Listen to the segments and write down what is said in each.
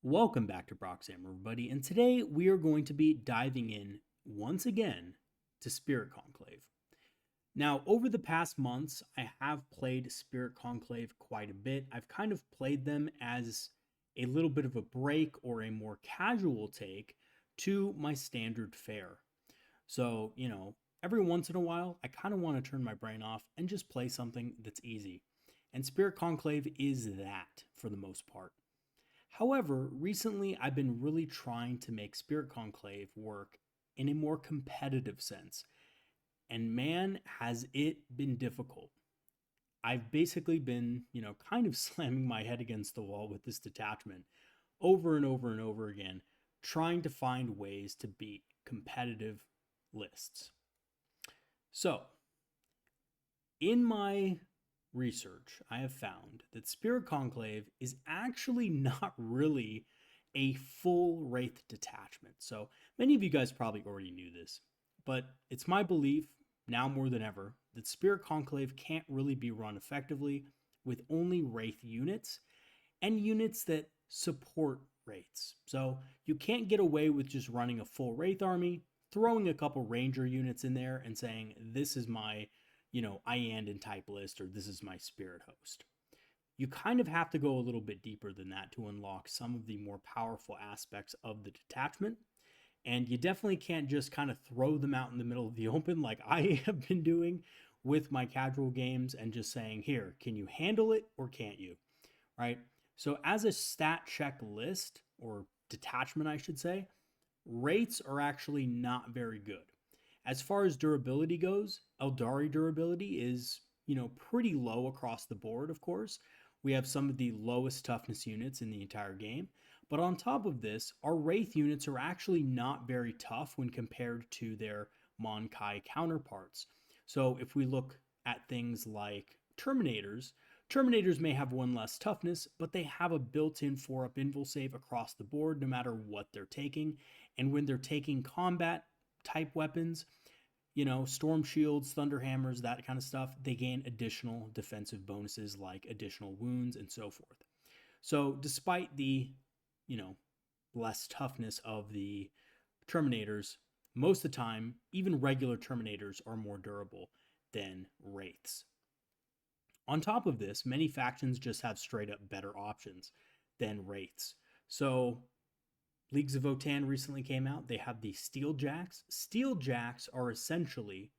Welcome back to Proxy, everybody, and today we are going to be diving in once again to Spirit Conclave. Now, over the past months, I have played Spirit Conclave quite a bit. I've kind of played them as a little bit of a break or a more casual take to my standard fare. So, every once in a while, I kind of want to turn my brain off and just play something that's easy. And Spirit Conclave is that for the most part. However, recently I've been really trying to make Spirit Conclave work in a more competitive sense. And man, has it been difficult. I've basically been, kind of slamming my head against the wall with this detachment over and over and over again, trying to find ways to beat competitive lists. So, in my research, I have found that Spirit Conclave is actually not really a full Wraith detachment. So many of you guys probably already knew this, but it's my belief now more than ever that Spirit Conclave can't really be run effectively with only Wraith units and units that support Wraiths. So you can't get away with just running a full Wraith army, throwing a couple Ranger units in there and saying, this is my Iandin type list, or this is my Spirit host. You kind of have to go a little bit deeper than that to unlock some of the more powerful aspects of the detachment. And you definitely can't just kind of throw them out in the middle of the open like I have been doing with my casual games and just saying, here, can you handle it or can't you? Right? So as a stat check list, or detachment, I should say, Wraiths are actually not very good. As far as durability goes, Aeldari durability is, pretty low across the board, of course. We have some of the lowest toughness units in the entire game. But on top of this, our Wraith units are actually not very tough when compared to their Mon-Kai counterparts. So if we look at things like Terminators, Terminators may have one less toughness, but they have a built-in 4-up invul save across the board no matter what they're taking. And when they're taking combat type weapons, storm shields, thunder hammers, that kind of stuff, they gain additional defensive bonuses like additional wounds and so forth. So despite the, less toughness of the Terminators, most of the time, even regular Terminators are more durable than Wraiths. On top of this, many factions just have straight up better options than Wraiths. So Leagues of Votann recently came out. They have the Steeljacks. Steeljacks are essentially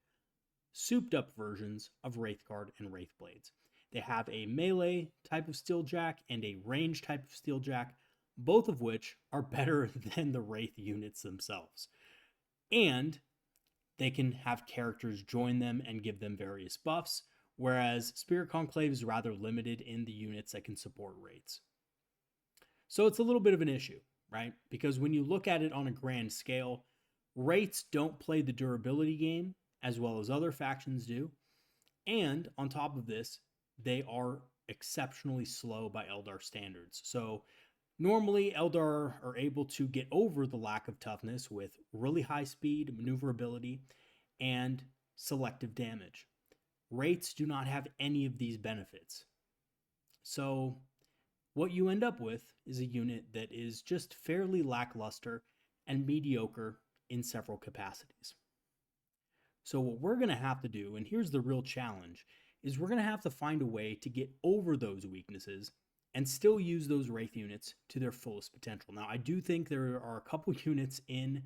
souped up versions of Wraithguard and Wraithblades. They have a melee type of Steeljack and a range type of Steeljack, both of which are better than the Wraith units themselves. And they can have characters join them and give them various buffs, whereas Spirit Conclave is rather limited in the units that can support Wraiths. So it's a little bit of an issue, right? Because when you look at it on a grand scale, Wraiths don't play the durability game as well as other factions do. And on top of this, they are exceptionally slow by Eldar standards. So normally Eldar are able to get over the lack of toughness with really high speed, maneuverability, and selective damage. Wraiths do not have any of these benefits. So what you end up with is a unit that is just fairly lackluster and mediocre in several capacities. So what we're going to have to do, and here's the real challenge, is we're going to have to find a way to get over those weaknesses and still use those Wraith units to their fullest potential. Now, I do think there are a couple units in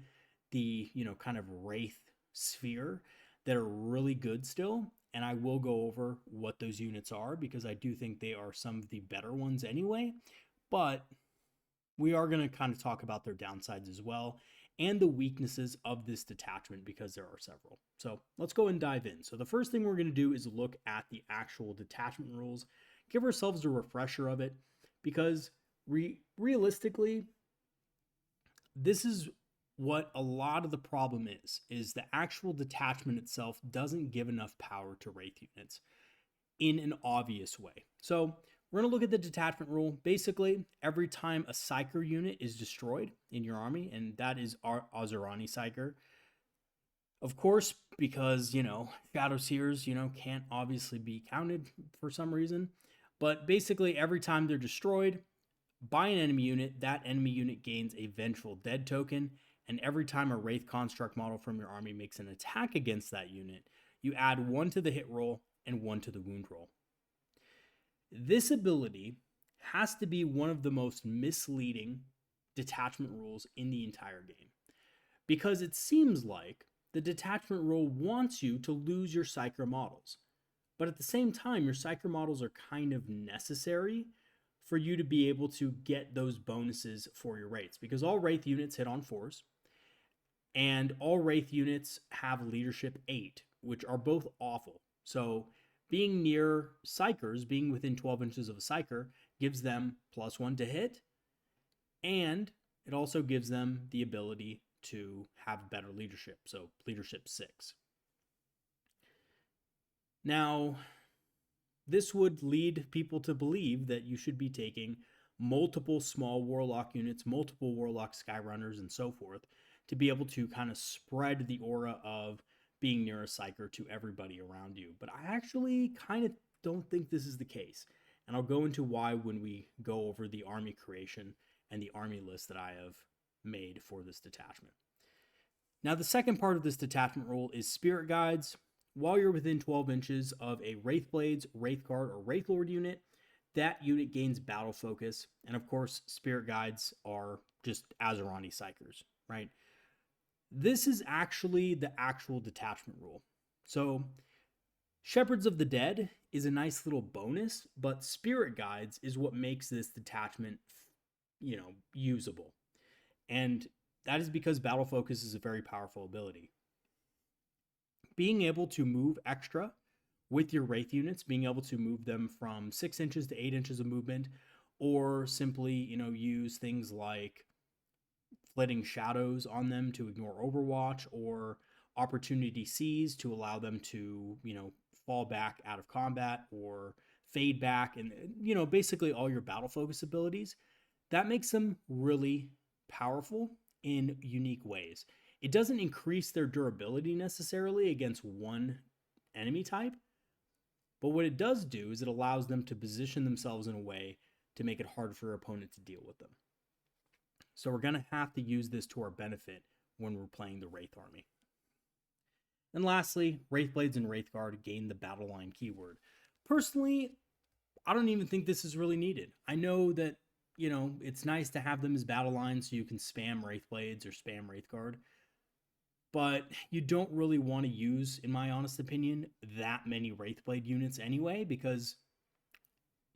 the, kind of Wraith sphere that are really good still, and I will go over what those units are because I do think they are some of the better ones anyway, but we are going to kind of talk about their downsides as well and the weaknesses of this detachment because there are several. So let's go and dive in. So the first thing we're going to do is look at the actual detachment rules, give ourselves a refresher of it, because realistically, this is what a lot of the problem is the actual detachment itself doesn't give enough power to Wraith units in an obvious way. So we're going to look at the detachment rule. Basically, every time a Psyker unit is destroyed in your army, and that is our Ozerani Psyker, of course, because, Shadow Seers, can't obviously be counted for some reason. But basically, every time they're destroyed, by an enemy unit, that enemy unit gains a Vengeful Dead token, and every time a Wraith Construct model from your army makes an attack against that unit, you add 1 to the hit roll and 1 to the wound roll. This ability has to be one of the most misleading detachment rules in the entire game, because it seems like the detachment rule wants you to lose your Psyker models, but at the same time, your Psyker models are kind of necessary for you to be able to get those bonuses for your Wraiths, because all Wraith units hit on 4s, and all Wraith units have Leadership 8, which are both awful. So being near Psykers, being within 12 inches of a Psyker, gives them +1 to hit, and it also gives them the ability to have better leadership, so Leadership 6. Now, this would lead people to believe that you should be taking multiple small Warlock units, multiple Warlock Skyrunners, and so forth, to be able to kind of spread the aura of being near a Psyker to everybody around you. But I actually kind of don't think this is the case. And I'll go into why when we go over the army creation and the army list that I have made for this detachment. Now, the second part of this detachment rule is Spirit Guides. While you're within 12 inches of a Wraithblades, Wraithguard, or Wraithlord unit, that unit gains battle focus. And of course, Spirit Guides are just Azerani Psykers, right? This is actually the actual detachment rule. So Shepherds of the Dead is a nice little bonus, but Spirit Guides is what makes this detachment, usable. And that is because battle focus is a very powerful ability. Being able to move extra with your Wraith units, being able to move them from 6 inches to 8 inches of movement, or simply, use things like Flitting Shadows on them to ignore Overwatch, or Opportunity Seize to allow them to, fall back out of combat or fade back, and, basically all your battle focus abilities, that makes them really powerful in unique ways. It doesn't increase their durability necessarily against one enemy type, but what it does do is it allows them to position themselves in a way to make it hard for your opponent to deal with them. So we're going to have to use this to our benefit when we're playing the Wraith army. And lastly, Wraithblades and Wraithguard gain the battle line keyword. Personally, I don't even think this is really needed. I know that, it's nice to have them as battle lines so you can spam Wraithblades or spam Wraithguard, but you don't really want to use, in my honest opinion, that many Wraithblade units anyway, because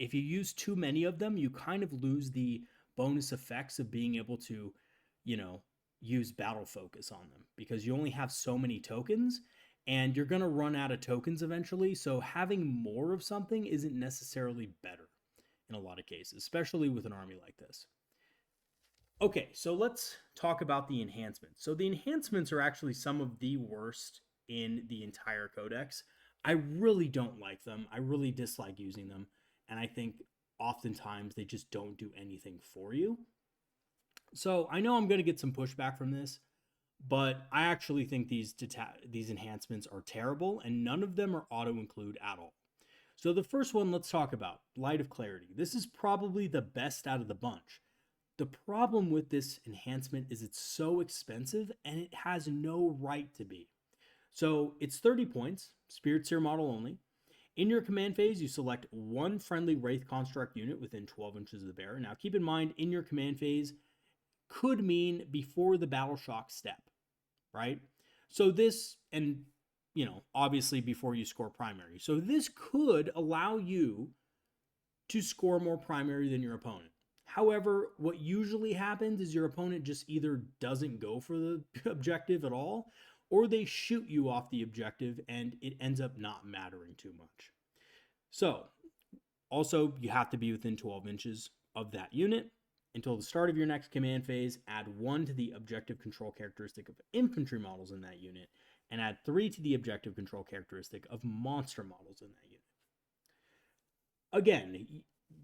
if you use too many of them, you kind of lose the bonus effects of being able to, use battle focus on them, because you only have so many tokens and you're going to run out of tokens eventually. So having more of something isn't necessarily better in a lot of cases, especially with an army like this. Okay, so let's talk about the enhancements. So the enhancements are actually some of the worst in the entire codex. I really don't like them. I really dislike using them. And I think oftentimes they just don't do anything for you. So I know I'm going to get some pushback from this, but I actually think these enhancements are terrible, and none of them are auto-include at all. So the first one let's talk about, Light of Clarity. This is probably the best out of the bunch. The problem with this enhancement is it's so expensive and it has no right to be. So it's 30 points, Spirit Seer model only. In your command phase, you select one friendly Wraith Construct unit within 12 inches of the bearer. Now keep in mind, in your command phase could mean before the Battle Shock step, right? So this, and obviously before you score primary. So this could allow you to score more primary than your opponent. However, what usually happens is your opponent just either doesn't go for the objective at all, or they shoot you off the objective and it ends up not mattering too much. So, also, you have to be within 12 inches of that unit. Until the start of your next command phase, add 1 to the objective control characteristic of infantry models in that unit, and add 3 to the objective control characteristic of monster models in that unit. Again,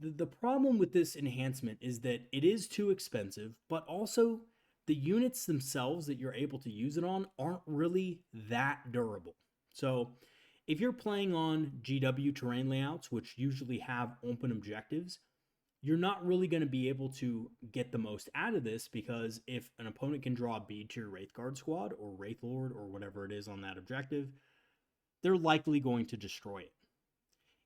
the problem with this enhancement is that it is too expensive, but also the units themselves that you're able to use it on aren't really that durable. So if you're playing on GW terrain layouts, which usually have open objectives, you're not really going to be able to get the most out of this, because if an opponent can draw a bead to your Wraith Guard squad or Wraith Lord or whatever it is on that objective, they're likely going to destroy it.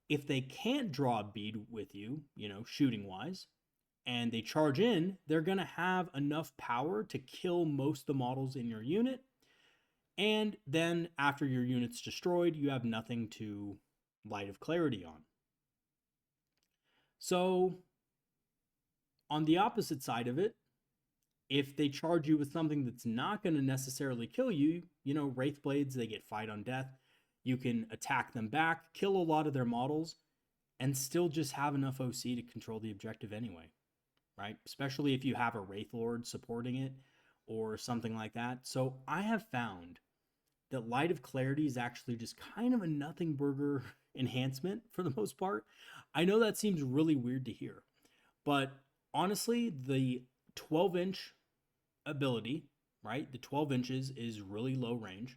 If they can't draw a bead with you, shooting wise, and they charge in, they're going to have enough power to kill most of the models in your unit. And then after your unit's destroyed, you have nothing to Light of Clarity on. So on the opposite side of it, if they charge you with something that's not going to necessarily kill you, Wraith Blades, they get Fight on Death. You can attack them back, kill a lot of their models, and still just have enough OC to control the objective anyway, right? Especially if you have a Wraith Lord supporting it or something like that. So I have found that Light of Clarity is actually just kind of a nothing burger enhancement for the most part. I know that seems really weird to hear, but honestly, the 12-inch ability, right? The 12 inches is really low range.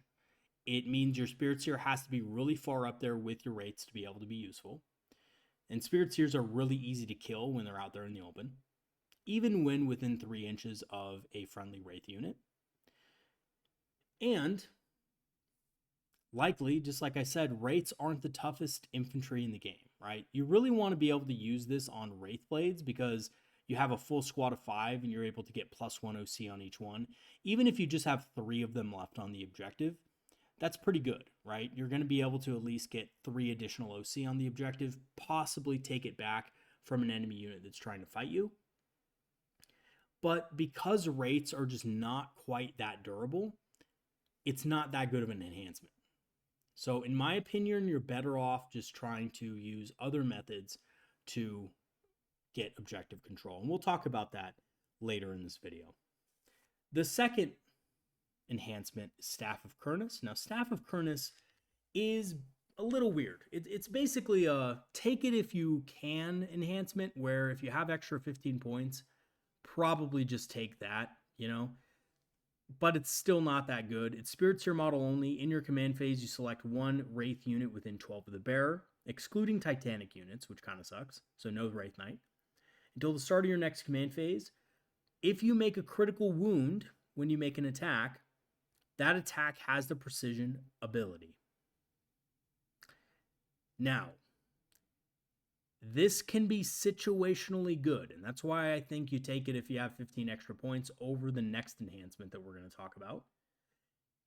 It means your Spirit Seer has to be really far up there with your Wraiths to be able to be useful. And Spirit Seers are really easy to kill when they're out there in the open, even when within 3 inches of a friendly Wraith unit. And likely, just like I said, Wraiths aren't the toughest infantry in the game, right? You really want to be able to use this on Wraith Blades because you have a full squad of 5 and you're able to get +1 OC on each one. Even if you just have 3 of them left on the objective, that's pretty good, right? You're going to be able to at least get 3 additional OC on the objective, possibly take it back from an enemy unit that's trying to fight you. But because Wraiths are just not quite that durable, it's not that good of an enhancement. So in my opinion, you're better off just trying to use other methods to get objective control. And we'll talk about that later in this video. The second enhancement is Staff of Kurnus. Now, Staff of Kurnus is a little weird. It's basically a take it if you can enhancement, where if you have extra 15 points, probably just take that, but it's still not that good. It's Spirit Seer model only. In your command phase, you select 1 Wraith unit within 12 of the bearer, excluding Titanic units, which kind of sucks, so no Wraith Knight. Until the start of your next command phase, if you make a critical wound when you make an attack, that attack has the precision ability. Now, this can be situationally good, and that's why I think you take it if you have 15 extra points over the next enhancement that we're going to talk about.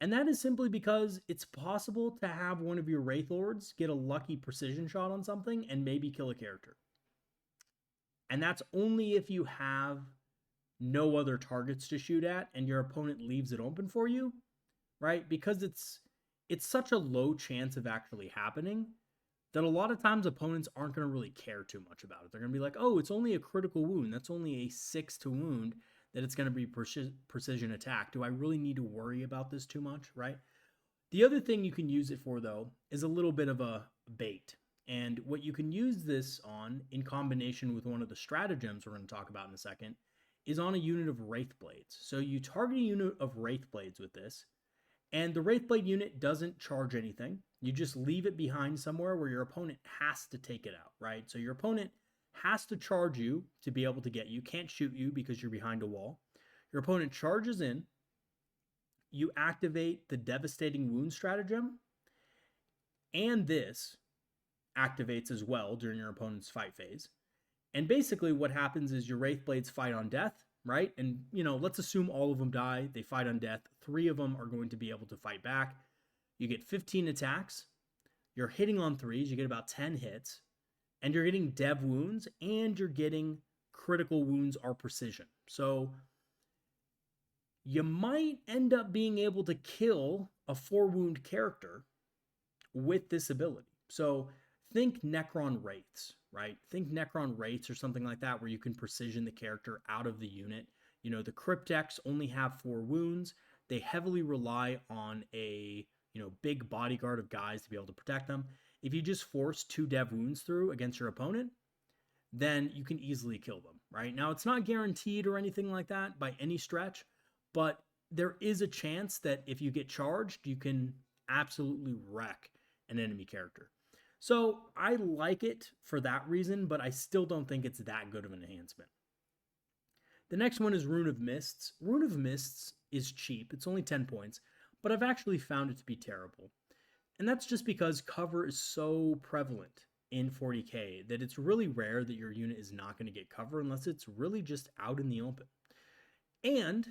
And that is simply because it's possible to have one of your Wraith Lords get a lucky precision shot on something and maybe kill a character. And that's only if you have no other targets to shoot at and your opponent leaves it open for you, right? Because it's such a low chance of actually happening that a lot of times opponents aren't going to really care too much about it. They're going to be like, oh, it's only a critical wound. That's only a 6 to wound that it's going to be precision attack. Do I really need to worry about this too much, right? The other thing you can use it for, though, is a little bit of a bait. And what you can use this on, in combination with one of the stratagems we're going to talk about in a second, is on a unit of Wraith Blades. So you target a unit of Wraith Blades with this, and the Wraith Blade unit doesn't charge anything. You just leave it behind somewhere where your opponent has to take it out, right? So your opponent has to charge you to be able to get you. Can't shoot you because you're behind a wall. Your opponent charges in. You activate the Devastating Wound stratagem, and this activates as well during your opponent's fight phase. And basically what happens is your Wraith Blades fight on death, right? And, let's assume all of them die. They fight on death. 3 of them are going to be able to fight back. You get 15 attacks. You're hitting on 3s. You get about 10 hits. And you're getting dev wounds, and you're getting critical wounds or precision. So you might end up being able to kill a 4-wound character with this ability. So think Necron Wraiths, right? Think Necron Wraiths or something like that, where you can precision the character out of the unit. The Cryptex only have 4 wounds. They heavily rely on a, big bodyguard of guys to be able to protect them. If you just force 2 dev wounds through against your opponent, then you can easily kill them, right? Now, it's not guaranteed or anything like that by any stretch, but there is a chance that if you get charged, you can absolutely wreck an enemy character. So I like it for that reason, but I still don't think it's that good of an enhancement. The next one is Rune of Mists. Rune of Mists is cheap, it's only 10 points, but I've actually found it to be terrible. And that's just because cover is so prevalent in 40k that it's really rare that your unit is not going to get cover unless it's really just out in the open. And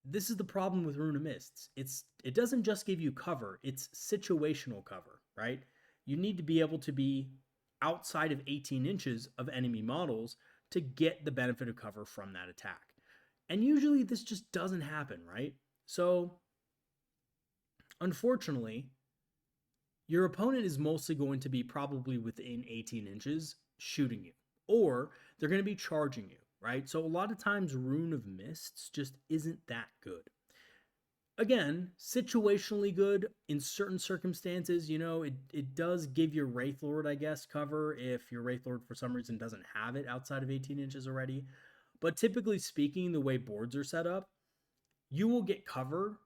this is the problem with Rune of Mists. It doesn't just give you cover, it's situational cover, right? You need to be able to be outside of 18 inches of enemy models to get the benefit of cover from that attack. And usually this just doesn't happen, right? So, unfortunately, your opponent is mostly going to be probably within 18 inches shooting you, or they're going to be charging you, right? So a lot of times Rune of Mists just isn't that good. Again, situationally good in certain circumstances. It does give your Wraith Lord, I guess, cover if your Wraith Lord for some reason doesn't have it outside of 18 inches already. But typically speaking, the way boards are set up, you will get cover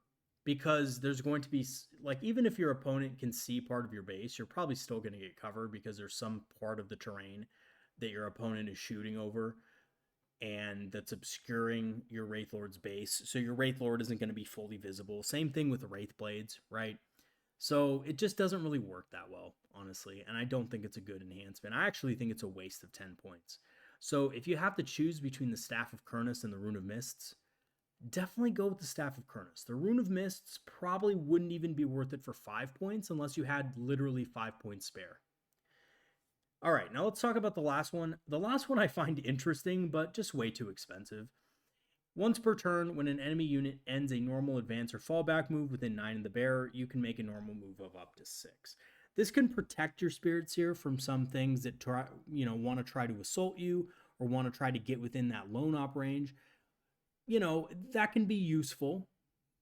because there's going to be, like, even if your opponent can see part of your base, you're probably still going to get cover because there's some part of the terrain that your opponent is shooting over and that's obscuring your Wraith Lord's base. So your Wraith Lord isn't going to be fully visible. Same thing with the Wraith Blades, right? So it just doesn't really work that well, honestly. And I don't think it's a good enhancement. I actually think it's a waste of 10 points. So if you have to choose between the Staff of Kurnus and the Rune of Mists, definitely go with the Staff of Kurnus. The Rune of Mists probably wouldn't even be worth it for 5 points unless you had literally 5 points spare. All right, now let's talk about the last one. The last one I find interesting, but just way too expensive. Once per turn, when an enemy unit ends a normal advance or fallback move within 9 of the bearer, you can make a normal move of up to 6. This can protect your Spirit Seer from some things that want to try to assault you or want to try to get within that lone op range. That can be useful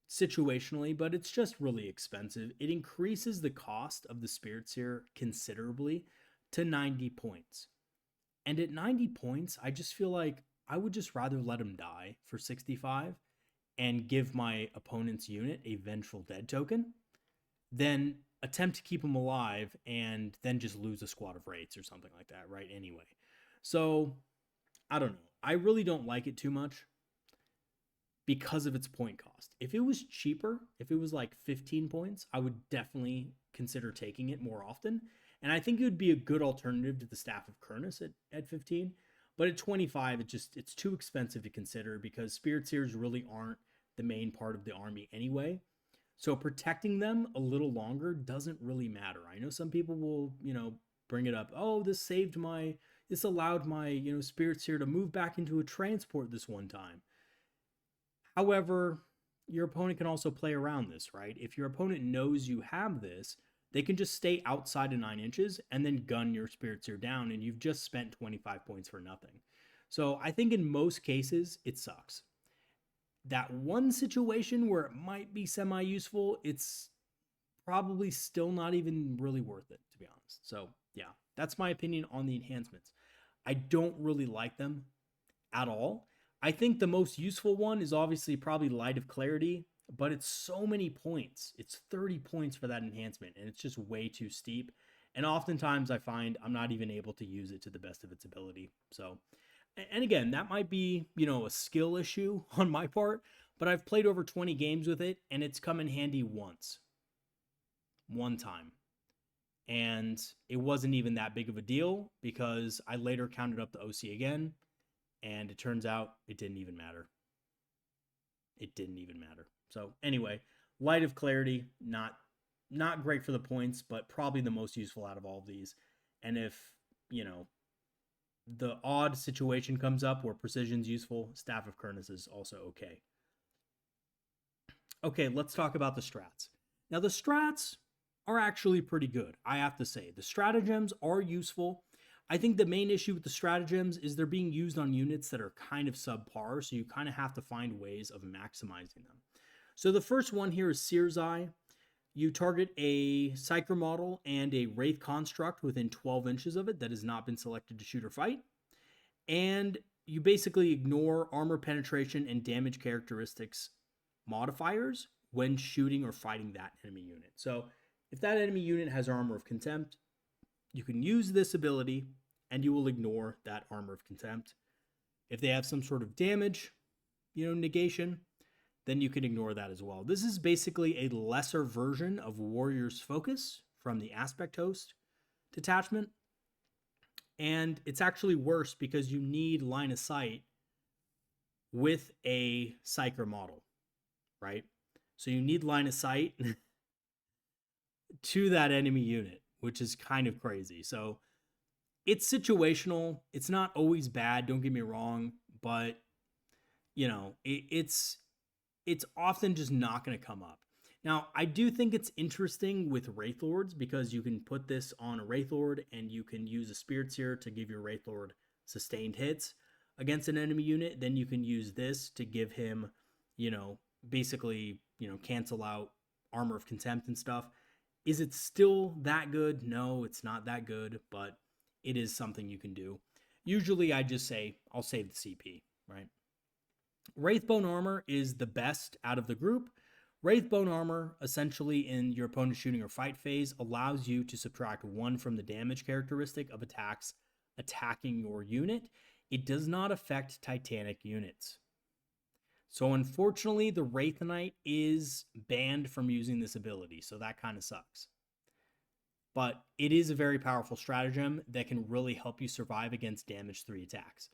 situationally, but it's just really expensive. It increases the cost of the Spirit Seer considerably to 90 points. And at 90 points, I just feel like I would just rather let him die for 65 and give my opponent's unit a Vengeful Dead token than attempt to keep him alive and then just lose a squad of Wraiths or something like that, right? Anyway. So, I don't know. I really don't like it too much because of its point cost. If it was cheaper, if it was like 15 points, I would definitely consider taking it more often. And I think it would be a good alternative to the Staff of Kurnus at 15. But at 25, it's too expensive to consider because Spirit Seers really aren't the main part of the army anyway. So protecting them a little longer doesn't really matter. I know some people will, bring it up. Oh, this allowed my, Spirit Seer to move back into a transport this one time. However, your opponent can also play around this, right? If your opponent knows you have this, they can just stay outside of 9 inches and then gun your Spirit Seer down, and you've just spent 25 points for nothing. So I think in most cases, it sucks. That one situation where it might be semi-useful, it's probably still not even really worth it, to be honest. So yeah, that's my opinion on the enhancements. I don't really like them at all. I think the most useful one is obviously probably Light of Clarity, but it's so many points. It's 30 points for that enhancement, and it's just way too steep. And oftentimes I find I'm not even able to use it to the best of its ability. So, and again, that might be, a skill issue on my part, but I've played over 20 games with it, and it's come in handy once. One time. And it wasn't even that big of a deal because I later counted up the OC again, and it turns out it didn't even matter. It didn't even matter. So anyway, Light of Clarity, not great for the points, but probably the most useful out of all of these. And if, the odd situation comes up where Precision's useful, Staff of Kurnus is also okay. Okay, let's talk about the strats. Now the strats are actually pretty good, I have to say. The stratagems are useful. I think the main issue with the stratagems is they're being used on units that are kind of subpar, so you kind of have to find ways of maximizing them. So the first one here is Seer's Eye. You target a Psyker model and a Wraith construct within 12 inches of it that has not been selected to shoot or fight. And you basically ignore armor penetration and damage characteristics modifiers when shooting or fighting that enemy unit. So If that enemy unit has Armor of Contempt, you can use this ability and you will ignore that Armor of Contempt. If they have some sort of damage, negation, then you can ignore that as well. This is basically a lesser version of Warrior's Focus from the Aspect Host detachment. And it's actually worse because you need line of sight with a Psyker model, right? So you need line of sight to that enemy unit, which is kind of crazy. So it's situational. It's not always bad, don't get me wrong, but it's often just not going to come up. Now, I do think it's interesting with Wraith Lords because you can put this on a Wraith Lord and you can use a Spirit Seer to give your Wraith Lord sustained hits against an enemy unit. Then you can use this to give him, basically, cancel out Armor of Contempt and stuff. Is it still that good? No, it's not that good, but it is something you can do. Usually I just say, I'll save the CP, right? Wraithbone Armor is the best out of the group. Wraithbone Armor, essentially in your opponent's shooting or fight phase, allows you to subtract 1 from the damage characteristic of attacks attacking your unit. It does not affect Titanic units. So unfortunately, the Wraith Knight is banned from using this ability, so that kind of sucks. But it is a very powerful stratagem that can really help you survive against damage 3 attacks.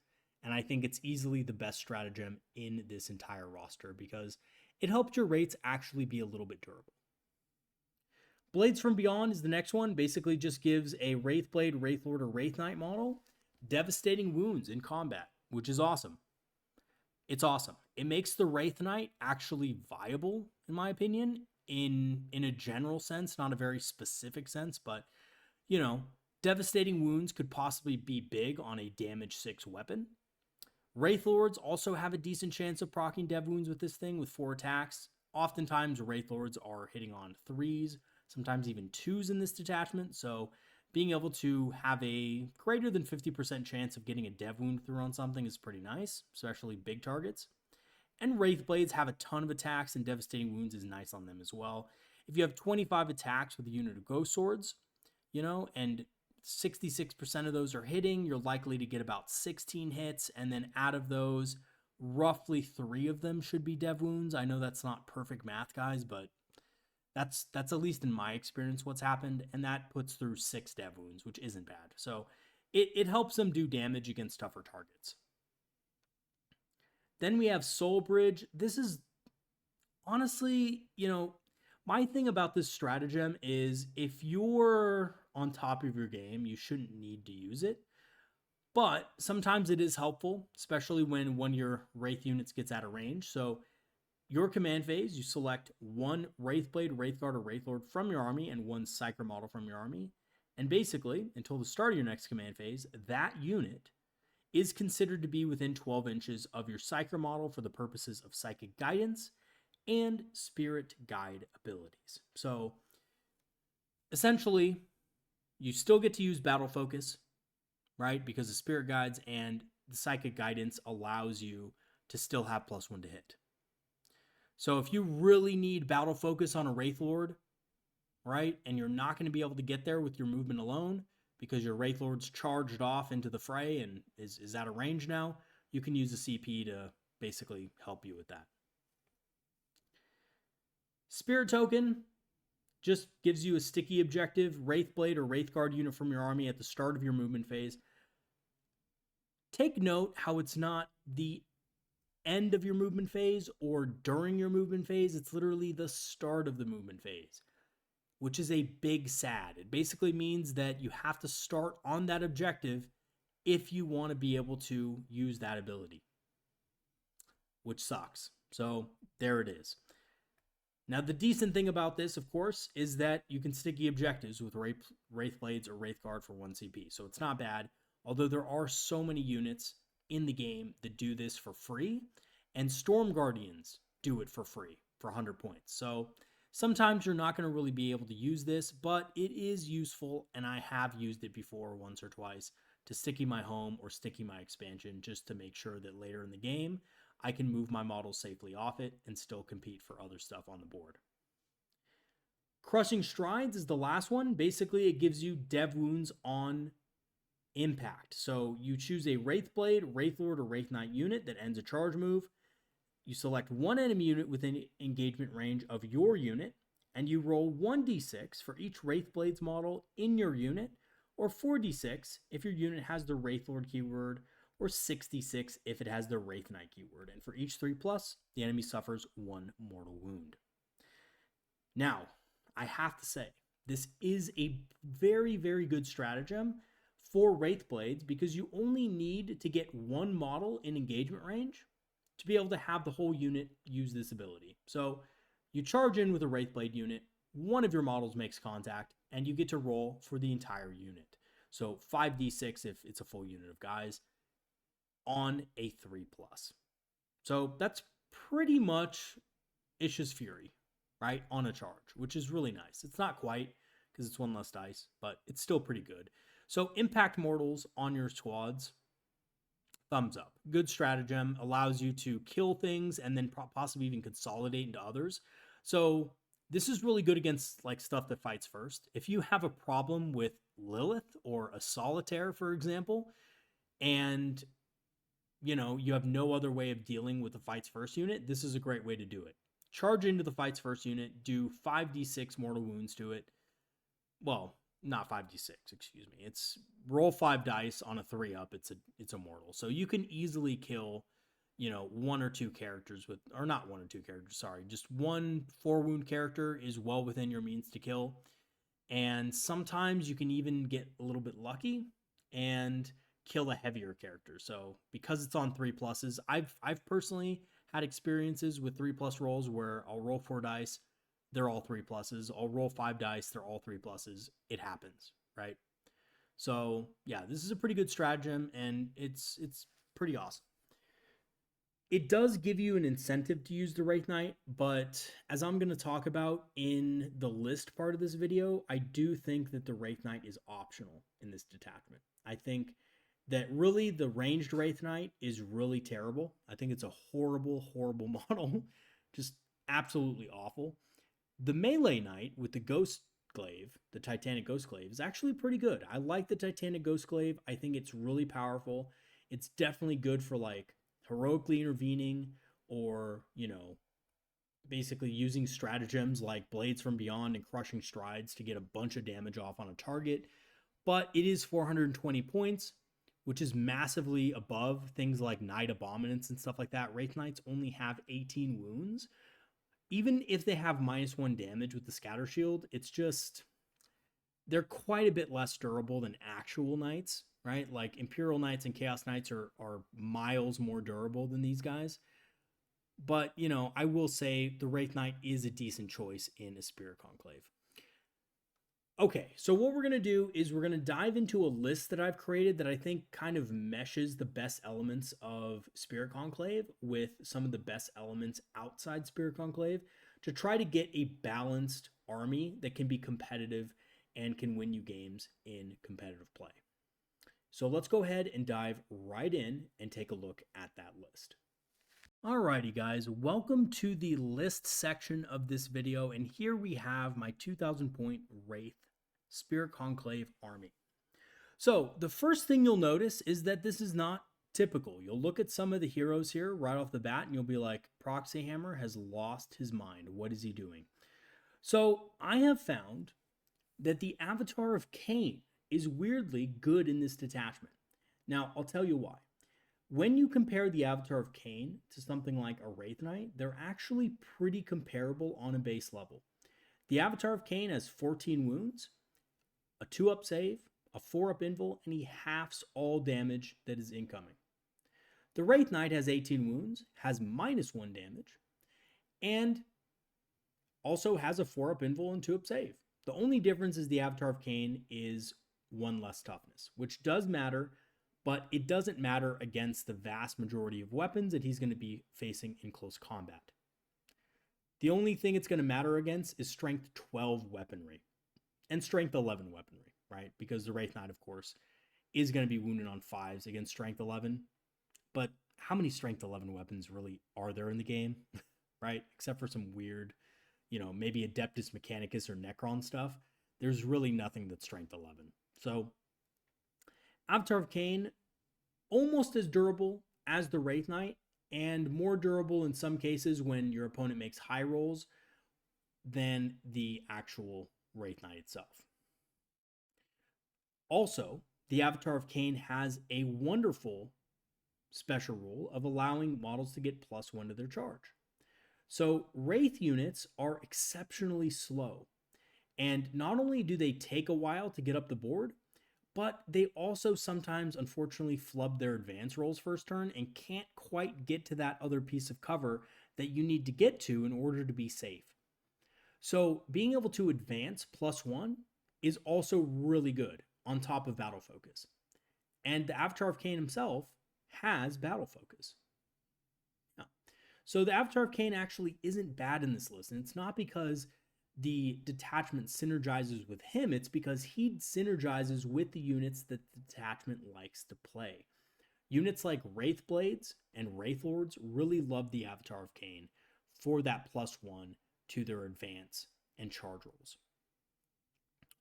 And I think it's easily the best stratagem in this entire roster because it helped your Wraiths actually be a little bit durable. Blades from Beyond is the next one. Basically just gives a Wraith Blade, Wraith Lord, or Wraith Knight model devastating wounds in combat, which is awesome. It's awesome. It makes the Wraith Knight actually viable, in my opinion, in a general sense, not a very specific sense, but, devastating wounds could possibly be big on a damage 6 weapon. Wraith Lords also have a decent chance of proccing dev wounds with this thing with 4 attacks. Oftentimes, Wraith Lords are hitting on 3s, sometimes even 2s in this detachment, so being able to have a greater than 50% chance of getting a dev wound through on something is pretty nice, especially big targets. And Wraith Blades have a ton of attacks, and devastating wounds is nice on them as well. If you have 25 attacks with a unit of Ghost Swords, and 66% of those are hitting, you're likely to get about 16 hits, and then out of those, roughly 3 of them should be dev wounds. I know that's not perfect math, guys, but that's at least in my experience what's happened, and that puts through 6 dev wounds, which isn't bad. So it helps them do damage against tougher targets. Then we have Soul Bridge. This is honestly, my thing about this stratagem is if you're on top of your game, you shouldn't need to use it. But sometimes it is helpful, especially when one of your Wraith units gets out of range. So your command phase, you select 1 Wraith Blade, Wraith Guard, or Wraith Lord from your army and 1 Psyker model from your army. And basically, until the start of your next command phase, that unit is considered to be within 12 inches of your Psyker model for the purposes of Psychic Guidance and Spirit Guide abilities. So essentially, you still get to use Battle Focus, right? Because the Spirit Guides and the Psychic Guidance allows you to still have +1 to hit. So if you really need Battle Focus on a Wraith Lord, right, and you're not going to be able to get there with your movement alone because your Wraith Lord's charged off into the fray and is out of range now, you can use the CP to basically help you with that. Spirit Token just gives you a sticky objective, Wraith Blade or Wraith Guard unit from your army at the start of your movement phase. Take note how it's not the end of your movement phase or during your movement phase. It's literally the start of the movement phase, which is a big sad. It basically means that you have to start on that objective if you want to be able to use that ability, which sucks. So there it is. Now, the decent thing about this, of course, is that you can sticky objectives with Wraith Blades or Wraith Guard for 1 CP. So it's not bad, although there are so many units in the game that do this for free, and Storm Guardians do it for free for 100 points. So sometimes you're not going to really be able to use this, but it is useful, and I have used it before once or twice to sticky my home or sticky my expansion just to make sure that later in the game I can move my models safely off it and still compete for other stuff on the board. Crushing Strides is the last one. Basically, it gives you dev wounds on impact. So you choose a Wraithblade, Wraithlord, or Wraith Knight unit that ends a charge move. You select one enemy unit within engagement range of your unit, and you roll 1d6 for each Wraithblade's model in your unit, or 4d6 if your unit has the Wraithlord keyword, or 6d6 if it has the Wraith Knight keyword. And for each 3+, the enemy suffers 1 mortal wound. Now, I have to say, this is a very, very good stratagem for Wraithblades because you only need to get one model in engagement range to be able to have the whole unit use this ability. So you charge in with a Wraithblade unit, one of your models makes contact, and you get to roll for the entire unit. So 5d6 if it's a full unit of guys on a 3+. So that's pretty much Ish's Fury, right, on a charge, which is really nice. It's not quite because it's one less dice, but it's still pretty good. So impact mortals on your squads, thumbs up. Good stratagem, allows you to kill things and then possibly even consolidate into others. So this is really good against like stuff that fights first. If you have a problem with Lilith or a Solitaire, for example, and you have no other way of dealing with the fights first unit, this is a great way to do it. Charge into the fights first unit, do 5d6 mortal wounds to it. Well, not 5d6, excuse me. It's roll 5 dice on a 3-up. It's a mortal. So you can easily kill, one or two characters with, or not one or two characters, sorry. Just one 4-wound character is well within your means to kill. And sometimes you can even get a little bit lucky and kill a heavier character. So because it's on 3+, I've personally had experiences with 3+ rolls where I'll roll 4 dice, they're all 3+. I'll roll 5 dice, they're all 3+. It happens, right? So yeah, this is a pretty good stratagem, and it's pretty awesome. It does give you an incentive to use the Wraith Knight, but as I'm going to talk about in the list part of this video, I do think that the Wraith Knight is optional in this detachment. I think that really the ranged Wraith Knight is really terrible. I think it's a horrible, horrible model. Just absolutely awful. The melee knight with the Ghost Glaive, the Titanic Ghost Glaive, is actually pretty good. I like the Titanic Ghost Glaive. I think it's really powerful. It's definitely good for like heroically intervening or, basically using stratagems like Blades from Beyond and Crushing Strides to get a bunch of damage off on a target. But it is 420 points, which is massively above things like Knight Abominants and stuff like that. Wraith Knights only have 18 wounds. Even if they have -1 damage with the Scatter Shield, it's just, they're quite a bit less durable than actual Knights, right? Like Imperial Knights and Chaos Knights are miles more durable than these guys. But, I will say the Wraith Knight is a decent choice in a Spirit Conclave. Okay, so what we're going to do is we're going to dive into a list that I've created that I think kind of meshes the best elements of Spirit Conclave with some of the best elements outside Spirit Conclave to try to get a balanced army that can be competitive and can win you games in competitive play. So let's go ahead and dive right in and take a look at that list. Alrighty guys, welcome to the list section of this video, and here we have my 2,000 point Wraith Spirit Conclave army. So the first thing you'll notice is that this is not typical. You'll look at some of the heroes here right off the bat and you'll be like, Proxy Hammer has lost his mind. What is he doing? So I have found that the Avatar of Cain is weirdly good in this detachment. Now, I'll tell you why. When you compare the Avatar of Cain to something like a Wraith Knight, they're actually pretty comparable on a base level. The Avatar of Cain has 14 wounds, a 2-up save, a 4-up invul, and he halves all damage that is incoming. The Wraith Knight has 18 wounds, has -1 damage, and also has a 4-up invul and 2-up save. The only difference is the Avatar of Cain is 1 less toughness, which does matter, but it doesn't matter against the vast majority of weapons that he's going to be facing in close combat. The only thing it's going to matter against is strength 12 weaponry and strength 11 weaponry, right? Because the Wraith Knight, of course, is going to be wounded on 5s against strength 11. But how many strength 11 weapons really are there in the game, right? Except for some weird, maybe Adeptus Mechanicus or Necron stuff, there's really nothing that's strength 11. So Avatar of Cain, almost as durable as the Wraith Knight, and more durable in some cases when your opponent makes high rolls than the actual Wraith Knight itself. Also, the Avatar of Cain has a wonderful special rule of allowing models to get +1 to their charge. So Wraith units are exceptionally slow, and not only do they take a while to get up the board, but they also sometimes, unfortunately, flub their advance rolls first turn and can't quite get to that other piece of cover that you need to get to in order to be safe. So being able to advance +1 is also really good on top of Battle Focus. And the Avatar of Cain himself has Battle Focus. Yeah. So the Avatar of Cain actually isn't bad in this list, and it's not because the detachment synergizes with him, it's because he synergizes with the units that the detachment likes to play. Units like Wraith Blades and Wraith Lords really love the Avatar of Cain for that +1 to their advance and charge rolls.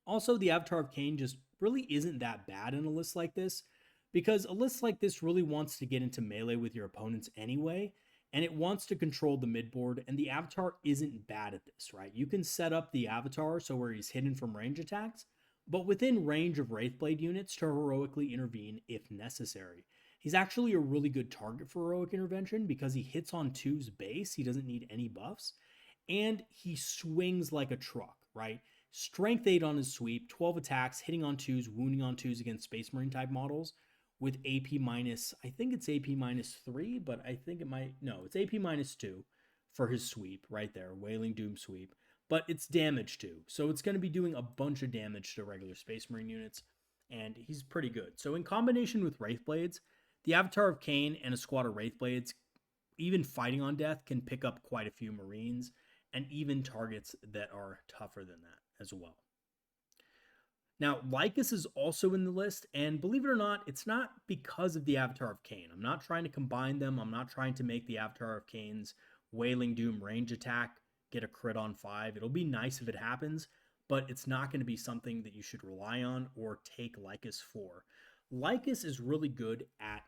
Also, the Avatar of Cain just really isn't that bad in a list like this, because a list like this really wants to get into melee with your opponents anyway, and it wants to control the midboard, and the Avatar isn't bad at this, right? You can set up the Avatar so where he's hidden from range attacks, but within range of Wraithblade units to heroically intervene if necessary. He's actually a really good target for heroic intervention because he hits on 2's base, he doesn't need any buffs, and he swings like a truck, right? Strength 8 on his sweep, 12 attacks, hitting on 2's, wounding on 2's against Space Marine type models with AP minus, I think it's AP -3, but I think it might, no, it's AP -2 for his sweep right there, Wailing Doom sweep, but it's damage too. So it's going to be doing a bunch of damage to regular Space Marine units, and he's pretty good. So in combination with Wraithblades, the Avatar of Cain and a squad of Wraithblades, even fighting on death, can pick up quite a few Marines and even targets that are tougher than that as well. Now, Lycus is also in the list, and believe it or not, it's not because of the Avatar of Cain. I'm not trying to combine them. I'm not trying to make the Avatar of Cain's Wailing Doom range attack get a crit on 5. It'll be nice if it happens, but it's not going to be something that you should rely on or take Lycus for. Lycus is really good at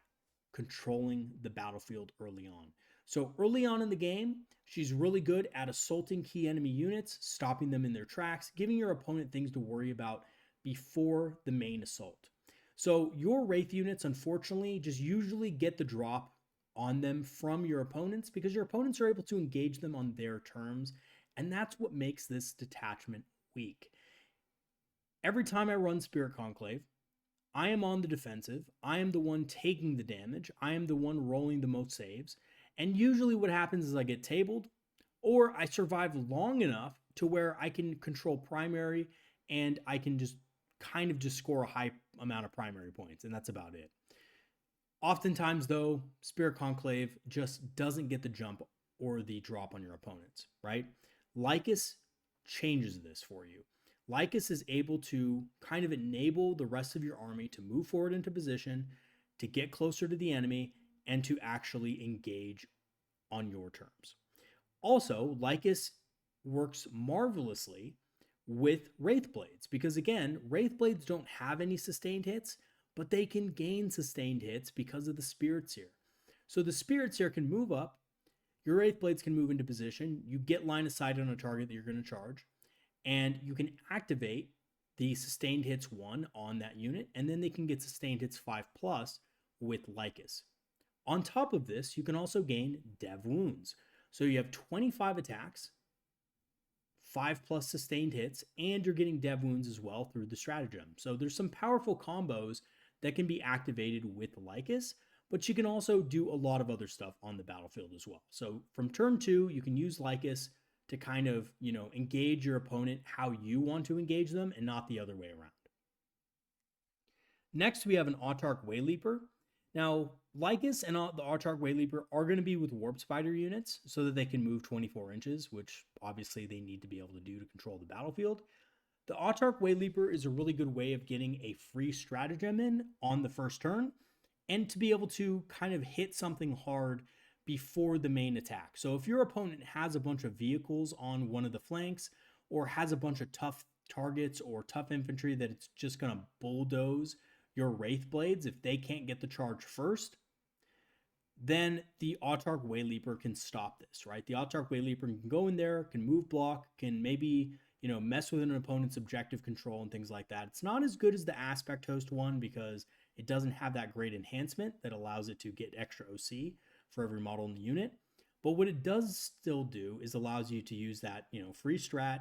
controlling the battlefield early on. So early on in the game, she's really good at assaulting key enemy units, stopping them in their tracks, giving your opponent things to worry about before the main assault. So your Wraith units, unfortunately, just usually get the drop on them from your opponents because your opponents are able to engage them on their terms, and that's what makes this detachment weak. Every time I run Spirit Conclave, I am on the defensive. I am the one taking the damage. I am the one rolling the most saves. And usually what happens is I get tabled, or I survive long enough to where I can control primary and I can just kind of just score a high amount of primary points, and that's about it. Oftentimes, though, Spirit Conclave just doesn't get the jump or the drop on your opponents, right? Lycus changes this for you. Lycus is able to kind of enable the rest of your army to move forward into position, to get closer to the enemy, and to actually engage on your terms. Also, Lycus works marvelously with Wraithblades because, again, Wraithblades don't have any sustained hits, but they can gain sustained hits because of the Spirit Seer. So the Spirit Seer can move up, your Wraithblades can move into position, you get line of sight on a target that you're going to charge, and you can activate the sustained hits 1 on that unit, and then they can get sustained hits 5+ with Lycus. On top of this, you can also gain Dev Wounds. So you have 25 attacks, 5+ sustained hits, and you're getting Dev Wounds as well through the Stratagem. So there's some powerful combos that can be activated with Lycus, but you can also do a lot of other stuff on the battlefield as well. So from turn 2, you can use Lycus to kind of, engage your opponent how you want to engage them and not the other way around. Next, we have an Autarch Wayleaper. Now, Lycus and the Autarch Wayleaper are going to be with Warp Spider units so that they can move 24 inches, which obviously they need to be able to do to control the battlefield. The Autarch Wayleaper is a really good way of getting a free stratagem in on the first turn and to be able to kind of hit something hard before the main attack. So if your opponent has a bunch of vehicles on one of the flanks or has a bunch of tough targets or tough infantry that it's just going to bulldoze your Wraith Blades if they can't get the charge first, then the Autarch Wayleaper can stop this, right? The Autarch Wayleaper can go in there, can move block, can maybe, mess with an opponent's objective control and things like that. It's not as good as the Aspect Host one because it doesn't have that great enhancement that allows it to get extra OC for every model in the unit. But what it does still do is allows you to use that, free strat,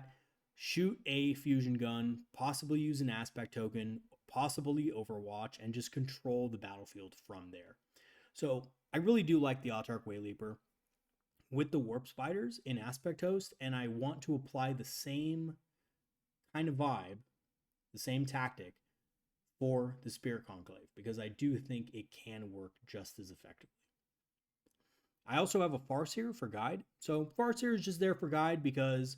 shoot a fusion gun, possibly use an aspect token, possibly Overwatch, and just control the battlefield from there. So I really do like the Autarch Wayleaper with the Warp Spiders in Aspect Host, and I want to apply the same kind of vibe, the same tactic for the Spirit Conclave, because I do think it can work just as effectively. I also have a Farseer for guide. So Farseer is just there for guide because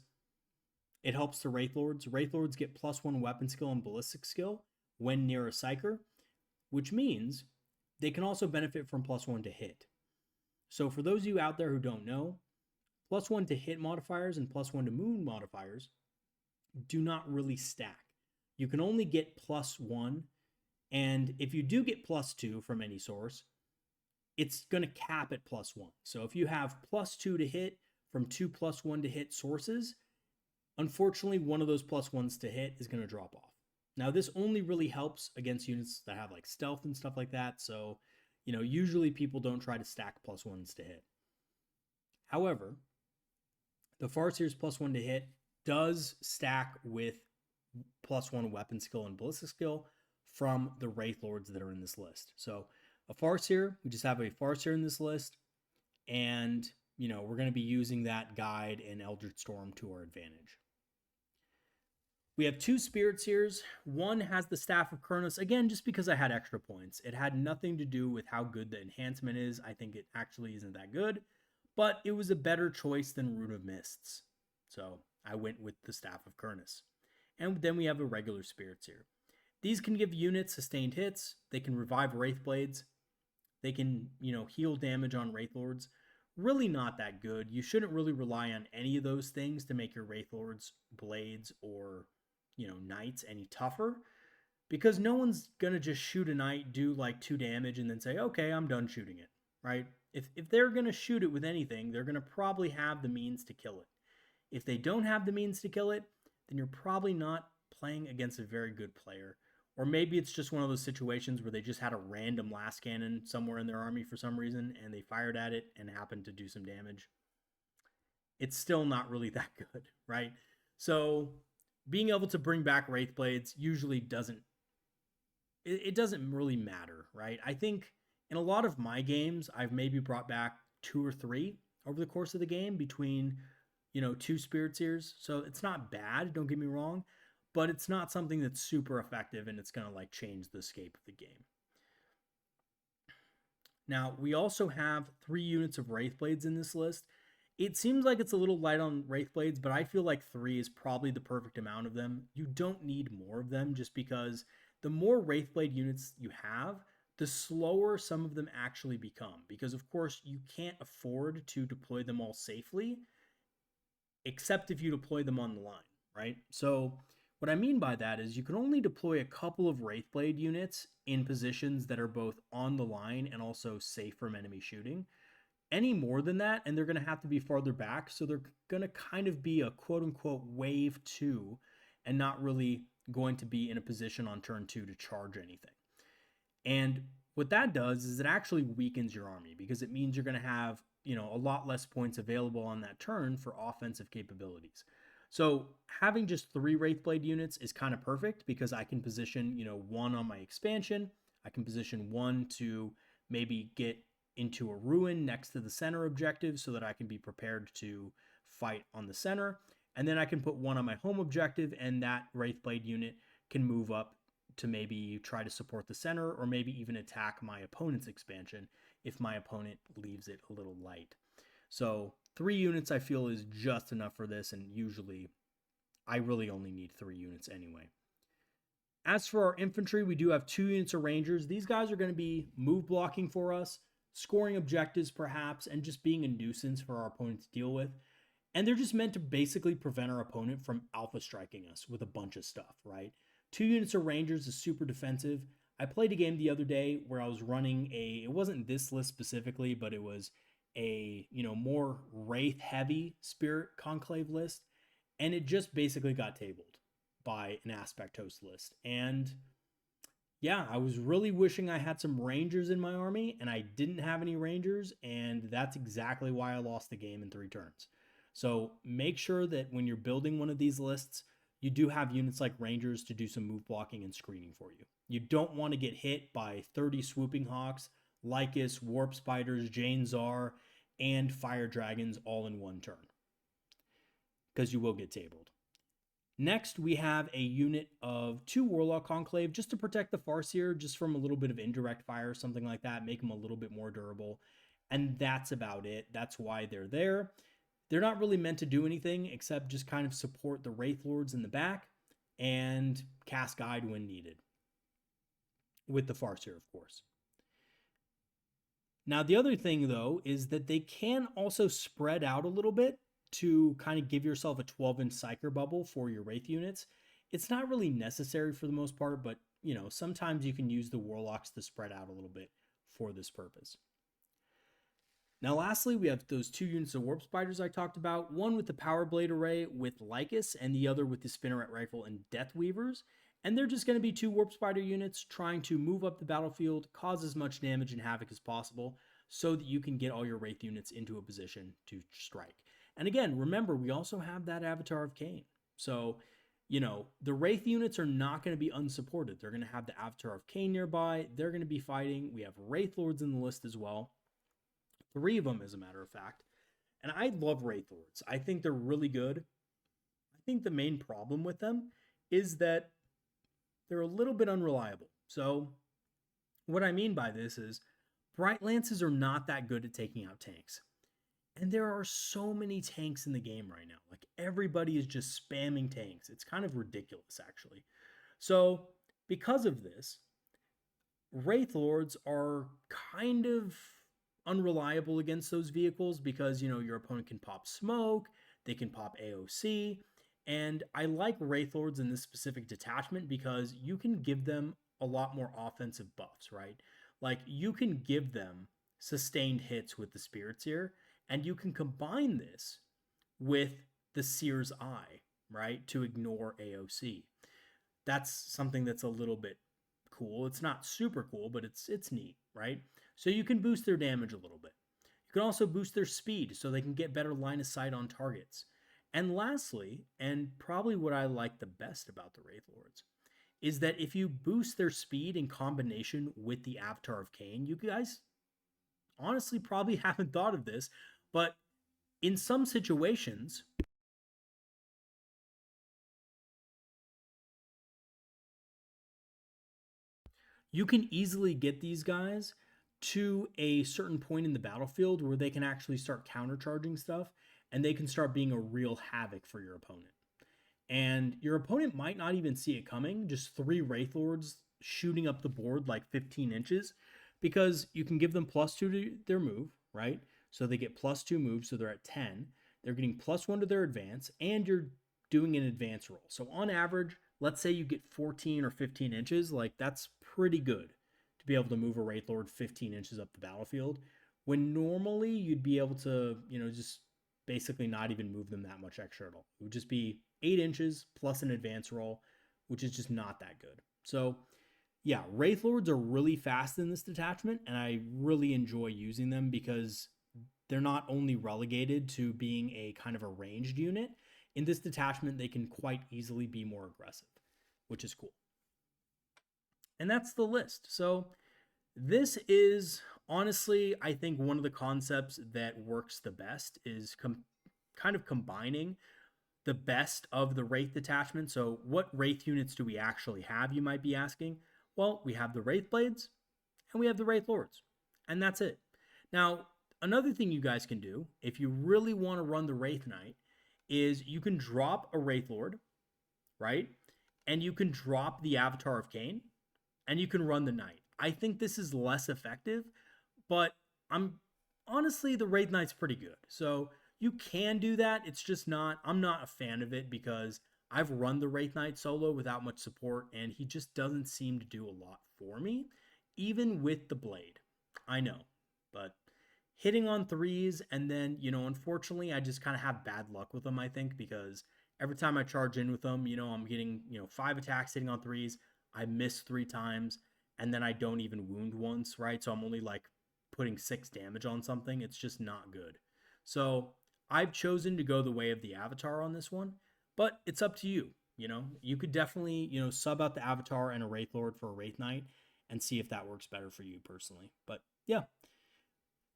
it helps the Wraith Lords. Wraith Lords get +1 weapon skill and ballistic skill when near a Psyker, which means they can also benefit from +1 to hit. So for those of you out there who don't know, +1 to hit modifiers and +1 to moon modifiers do not really stack. You can only get +1, and if you do get +2 from any source, it's going to cap at +1. So if you have +2 to hit from 2 +1 to hit sources, unfortunately, one of those +1s to hit is going to drop off. Now, this only really helps against units that have like stealth and stuff like that. So, usually people don't try to stack +1s to hit. However, the Farseer's +1 to hit does stack with +1 weapon skill and ballistic skill from the Wraith Lords that are in this list. So a Farseer, we just have a Farseer in this list, and we're going to be using that guide in Eldritch Storm to our advantage. We have 2 Spirit Seers. One has the Staff of Kurnus, again, just because I had extra points. It had nothing to do with how good the enhancement is. I think it actually isn't that good, but it was a better choice than Rune of Mists. So I went with the Staff of Kurnus. And then we have a regular Spirit Seer. These can give units sustained hits. They can revive Wraith Blades. They can, heal damage on Wraith Lords. Really not that good. You shouldn't really rely on any of those things to make your Wraith Lords, Blades, or, Knights any tougher. Because no one's going to just shoot a Knight, do like 2 damage, and then say, okay, I'm done shooting it, right? If they're going to shoot it with anything, they're going to probably have the means to kill it. If they don't have the means to kill it, then you're probably not playing against a very good player. Or maybe it's just one of those situations where they just had a random last cannon somewhere in their army for some reason, and they fired at it and happened to do some damage. It's still not really that good, right? So being able to bring back Wraith Blades usually doesn't really matter, right? I think in a lot of my games, I've maybe brought back 2 or 3 over the course of the game between, 2 Spirit Seers. So it's not bad, don't get me wrong, but it's not something that's super effective and it's going to change the scape of the game. Now, we also have 3 units of Wraith Blades in this list. It seems like it's a little light on Wraith Blades, but I feel like 3 is probably the perfect amount of them. You don't need more of them just because the more Wraith Blade units you have, the slower some of them actually become. Because, of course, you can't afford to deploy them all safely, except if you deploy them on the line, right? So what I mean by that is you can only deploy a couple of Wraithblade units in positions that are both on the line and also safe from enemy shooting. Any more than that, and they're going to have to be farther back, so they're going to kind of be a quote-unquote wave 2 and not really going to be in a position on turn 2 to charge anything. And what that does is it actually weakens your army because it means you're going to have, a lot less points available on that turn for offensive capabilities. So having just 3 Wraithblade units is kind of perfect because I can position, 1 on my expansion. I can position 1 to maybe get into a ruin next to the center objective so that I can be prepared to fight on the center. And then I can put 1 on my home objective, and that Wraithblade unit can move up to maybe try to support the center or maybe even attack my opponent's expansion if my opponent leaves it a little light. So 3 units I feel is just enough for this, and usually I really only need 3 units anyway. As for our infantry, we do have 2 units of rangers. These guys are going to be move blocking for us. scoring objectives perhaps, and just being a nuisance for our opponent to deal with. And they're just meant to basically prevent our opponent from alpha striking us with a bunch of stuff, right? 2 units of Rangers is super defensive. I played a game the other day where I was running it wasn't this list specifically, but it was a, more Wraith heavy Spirit Conclave list. And it just basically got tabled by an Aspect Host list. And yeah, I was really wishing I had some Rangers in my army, and I didn't have any Rangers, and that's exactly why I lost the game in 3 turns. So make sure that when you're building one of these lists, you do have units like Rangers to do some move blocking and screening for you. You don't want to get hit by 30 Swooping Hawks, Lycus, Warp Spiders, Jane Czar, and Fire Dragons all in one turn, because you will get tabled. Next, we have a unit of 2 Warlock Conclave just to protect the Farseer, just from a little bit of indirect fire, something like that, make them a little bit more durable. And that's about it. That's why they're there. They're not really meant to do anything except just kind of support the Wraith Lords in the back and cast Guide when needed. With the Farseer, of course. Now, the other thing, though, is that they can also spread out a little bit to kind of give yourself a 12-inch Psyker bubble for your Wraith units. It's not really necessary for the most part, but, sometimes you can use the Warlocks to spread out a little bit for this purpose. Now, lastly, we have those 2 units of Warp Spiders I talked about, one with the Power Blade Array with Lycus, and the other with the Spinneret Rifle and Death Weavers. And they're just going to be 2 Warp Spider units trying to move up the battlefield, cause as much damage and havoc as possible, so that you can get all your Wraith units into a position to strike. And again, remember, we also have that Avatar of Cain. So, the Wraith units are not going to be unsupported. They're going to have the Avatar of Cain nearby. They're going to be fighting. We have Wraith Lords in the list as well. 3 of them, as a matter of fact. And I love Wraith Lords. I think they're really good. I think the main problem with them is that they're a little bit unreliable. So what I mean by this is Bright Lances are not that good at taking out tanks. And there are so many tanks in the game right now. Like, everybody is just spamming tanks. It's kind of ridiculous, actually. So because of this, Wraith Lords are kind of unreliable against those vehicles because, your opponent can pop smoke, they can pop AOC, and I like Wraith Lords in this specific detachment because you can give them a lot more offensive buffs, right? Like, you can give them sustained hits with the Spirit Seer, and you can combine this with the Seer's Eye, right, to ignore AOC. That's something that's a little bit cool. It's not super cool, but it's neat, right? So you can boost their damage a little bit. You can also boost their speed so they can get better line of sight on targets. And lastly, and probably what I like the best about the Wraith Lords, is that if you boost their speed in combination with the Avatar of Cain, you guys honestly probably haven't thought of this, but in some situations, you can easily get these guys to a certain point in the battlefield where they can actually start countercharging stuff, and they can start being a real havoc for your opponent. And your opponent might not even see it coming, just 3 Wraith Lords shooting up the board like 15 inches, because you can give them +2 to their move, right? So they get +2 moves, so they're at 10. They're getting +1 to their advance, and you're doing an advance roll. So on average, let's say you get 14 or 15 inches, like, that's pretty good to be able to move a Wraith Lord 15 inches up the battlefield, when normally you'd be able to, just basically not even move them that much extra at all. It would just be 8 inches plus an advance roll, which is just not that good. So yeah, Wraith Lords are really fast in this detachment, and I really enjoy using them because they're not only relegated to being a kind of a ranged unit. In this detachment, they can quite easily be more aggressive, which is cool. And that's the list. So this is honestly, I think, one of the concepts that works the best is kind of combining the best of the Wraith detachment. So what Wraith units do we actually have, you might be asking? Well, we have the Wraith Blades and we have the Wraith Lords, and that's it. Now, another thing you guys can do, if you really want to run the Wraith Knight, is you can drop a Wraith Lord, right? And you can drop the Avatar of Cain, and you can run the Knight. I think this is less effective, but I'm honestly, the Wraith Knight's pretty good. So you can do that. It's just not, I'm not a fan of it because I've run the Wraith Knight solo without much support, and he just doesn't seem to do a lot for me, even with the blade. I know, but hitting on threes, and then, unfortunately, I just kind of have bad luck with them, I think, because every time I charge in with them, I'm getting, 5 attacks hitting on threes. I miss 3 times, and then I don't even wound once, right? So I'm only like putting 6 damage on something. It's just not good. So I've chosen to go the way of the Avatar on this one, but it's up to you. You could definitely, sub out the Avatar and a Wraith Lord for a Wraith Knight and see if that works better for you personally. But yeah,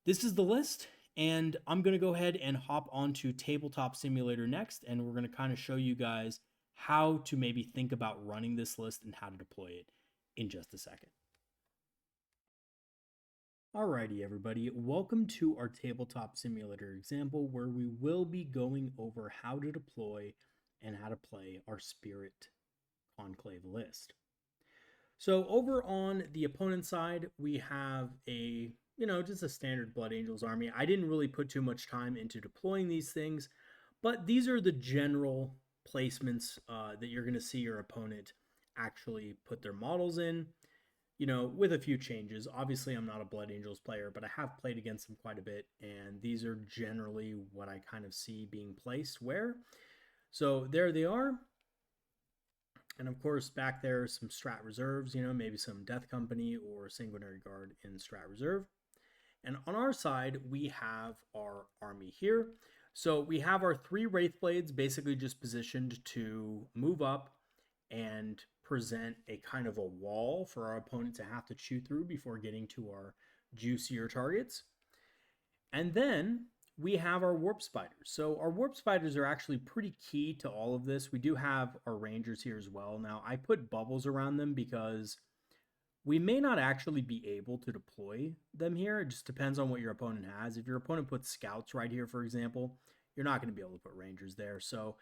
this is the list, and I'm going to go ahead and hop onto Tabletop Simulator next, and we're going to kind of show you guys how to maybe think about running this list and how to deploy it in just a second. Alrighty, everybody, welcome to our Tabletop Simulator example where we will be going over how to deploy and how to play our Spirit Conclave list. So over on the opponent side, we have a, just a standard Blood Angels army. I didn't really put too much time into deploying these things, but these are the general placements that you're going to see your opponent actually put their models in, with a few changes. Obviously, I'm not a Blood Angels player, but I have played against them quite a bit, and these are generally what I kind of see being placed where. So there they are. And of course, back there, some Strat Reserves, maybe some Death Company or Sanguinary Guard in Strat Reserve. And on our side, we have our army here. So we have our 3 Wraithblades basically just positioned to move up and present a kind of a wall for our opponent to have to chew through before getting to our juicier targets. And then we have our Warp Spiders. So our Warp Spiders are actually pretty key to all of this. We do have our Rangers here as well. Now, I put bubbles around them because we may not actually be able to deploy them here. It just depends on what your opponent has. If your opponent puts Scouts right here, for example, you're not going to be able to put Rangers there. So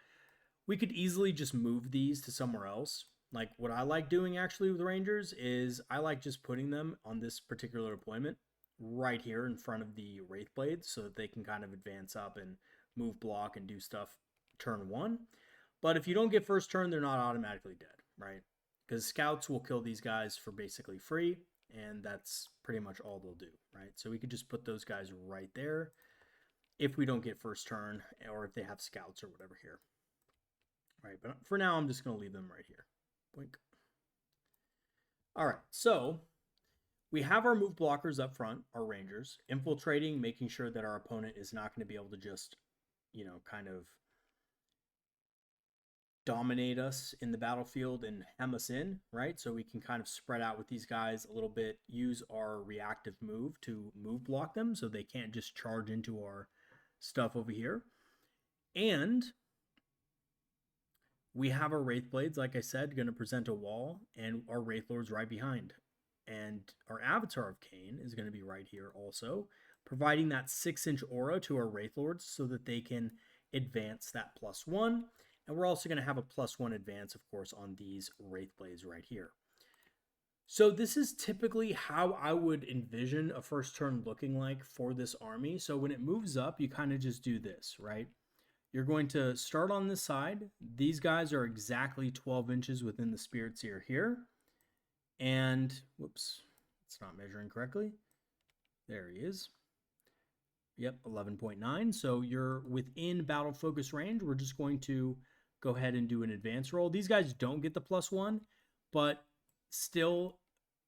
we could easily just move these to somewhere else. Like what I like doing actually with Rangers is I like just putting them on this particular deployment right here in front of the Wraith Blades so that they can kind of advance up and move, block, and do stuff turn 1. But if you don't get first turn, they're not automatically dead, right? Because Scouts will kill these guys for basically free, and that's pretty much all they'll do, right? So we could just put those guys right there if we don't get first turn, or if they have Scouts or whatever here. All right, but for now, I'm just going to leave them right here. Blink. All right, so we have our move blockers up front, our Rangers, infiltrating, making sure that our opponent is not going to be able to just, kind of dominate us in the battlefield and hem us in, right? So we can kind of spread out with these guys a little bit, use our reactive move to move block them so they can't just charge into our stuff over here. And we have our Wraith Blades, like I said, going to present a wall, and our Wraith Lords right behind. And our Avatar of Cain is going to be right here also, providing that 6-inch aura to our Wraith Lords so that they can advance that +1. And we're also going to have a +1 advance, of course, on these Wraith Blades right here. So this is typically how I would envision a first turn looking like for this army. So when it moves up, you kind of just do this, right? You're going to start on this side. These guys are exactly 12 inches within the Spirit Seer here. And, whoops, it's not measuring correctly. There he is. Yep, 11.9. So you're within battle focus range. We're just going to go ahead and do an advance roll. These guys don't get the +1, but still,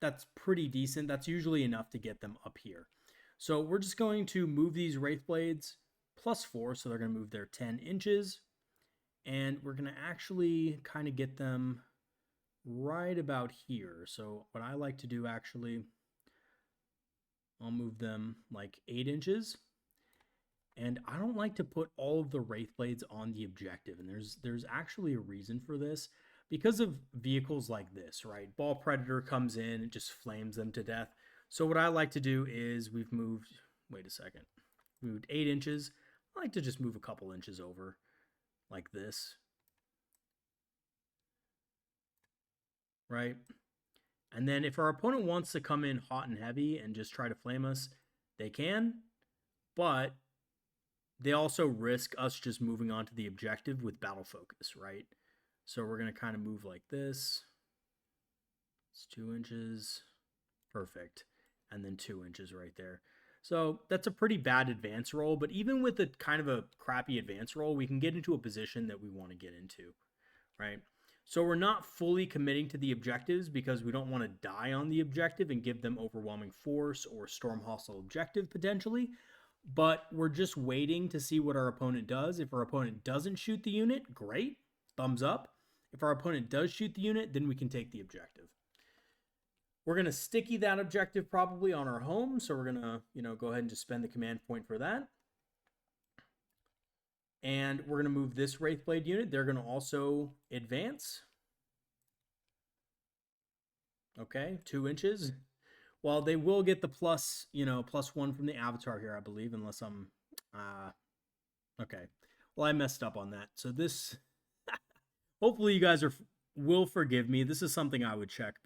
that's pretty decent. That's usually enough to get them up here. So we're just going to move these Wraith Blades +4, so they're going to move their 10 inches. And we're going to actually kind of get them right about here. So what I like to do actually, I'll move them like 8 inches. And I don't like to put all of the Wraith Blades on the objective. And there's actually a reason for this. Because of vehicles like this, right? Ball Predator comes in and just flames them to death. So what I like to do is we've moved, wait a second, moved 8 inches. I like to just move a couple inches over like this. Right? And then if our opponent wants to come in hot and heavy and just try to flame us, They can, but they also risk us just moving on to the objective with battle focus, right? So we're going to kind of move like this. It's 2 inches. Perfect. And then 2 inches right there. So that's a pretty bad advance roll, but even with a kind of a crappy advance roll, we can get into a position that we want to get into, right? So we're not fully committing to the objectives because we don't want to die on the objective and give them overwhelming force or storm hostile objective potentially, but we're just waiting to see what our opponent does. If our opponent doesn't shoot the unit, great, thumbs up. If our opponent does shoot the unit, then we can take the objective. We're going to sticky that objective probably on our home, so we're going to, go ahead and just spend the command point for that. And we're going to move this Wraithblade unit. They're going to also advance. Okay, 2 inches. Well, they will get the plus, +1 from the avatar here, I believe, unless I'm... okay. Well, I messed up on that. So this... hopefully you guys will forgive me. This is something I would check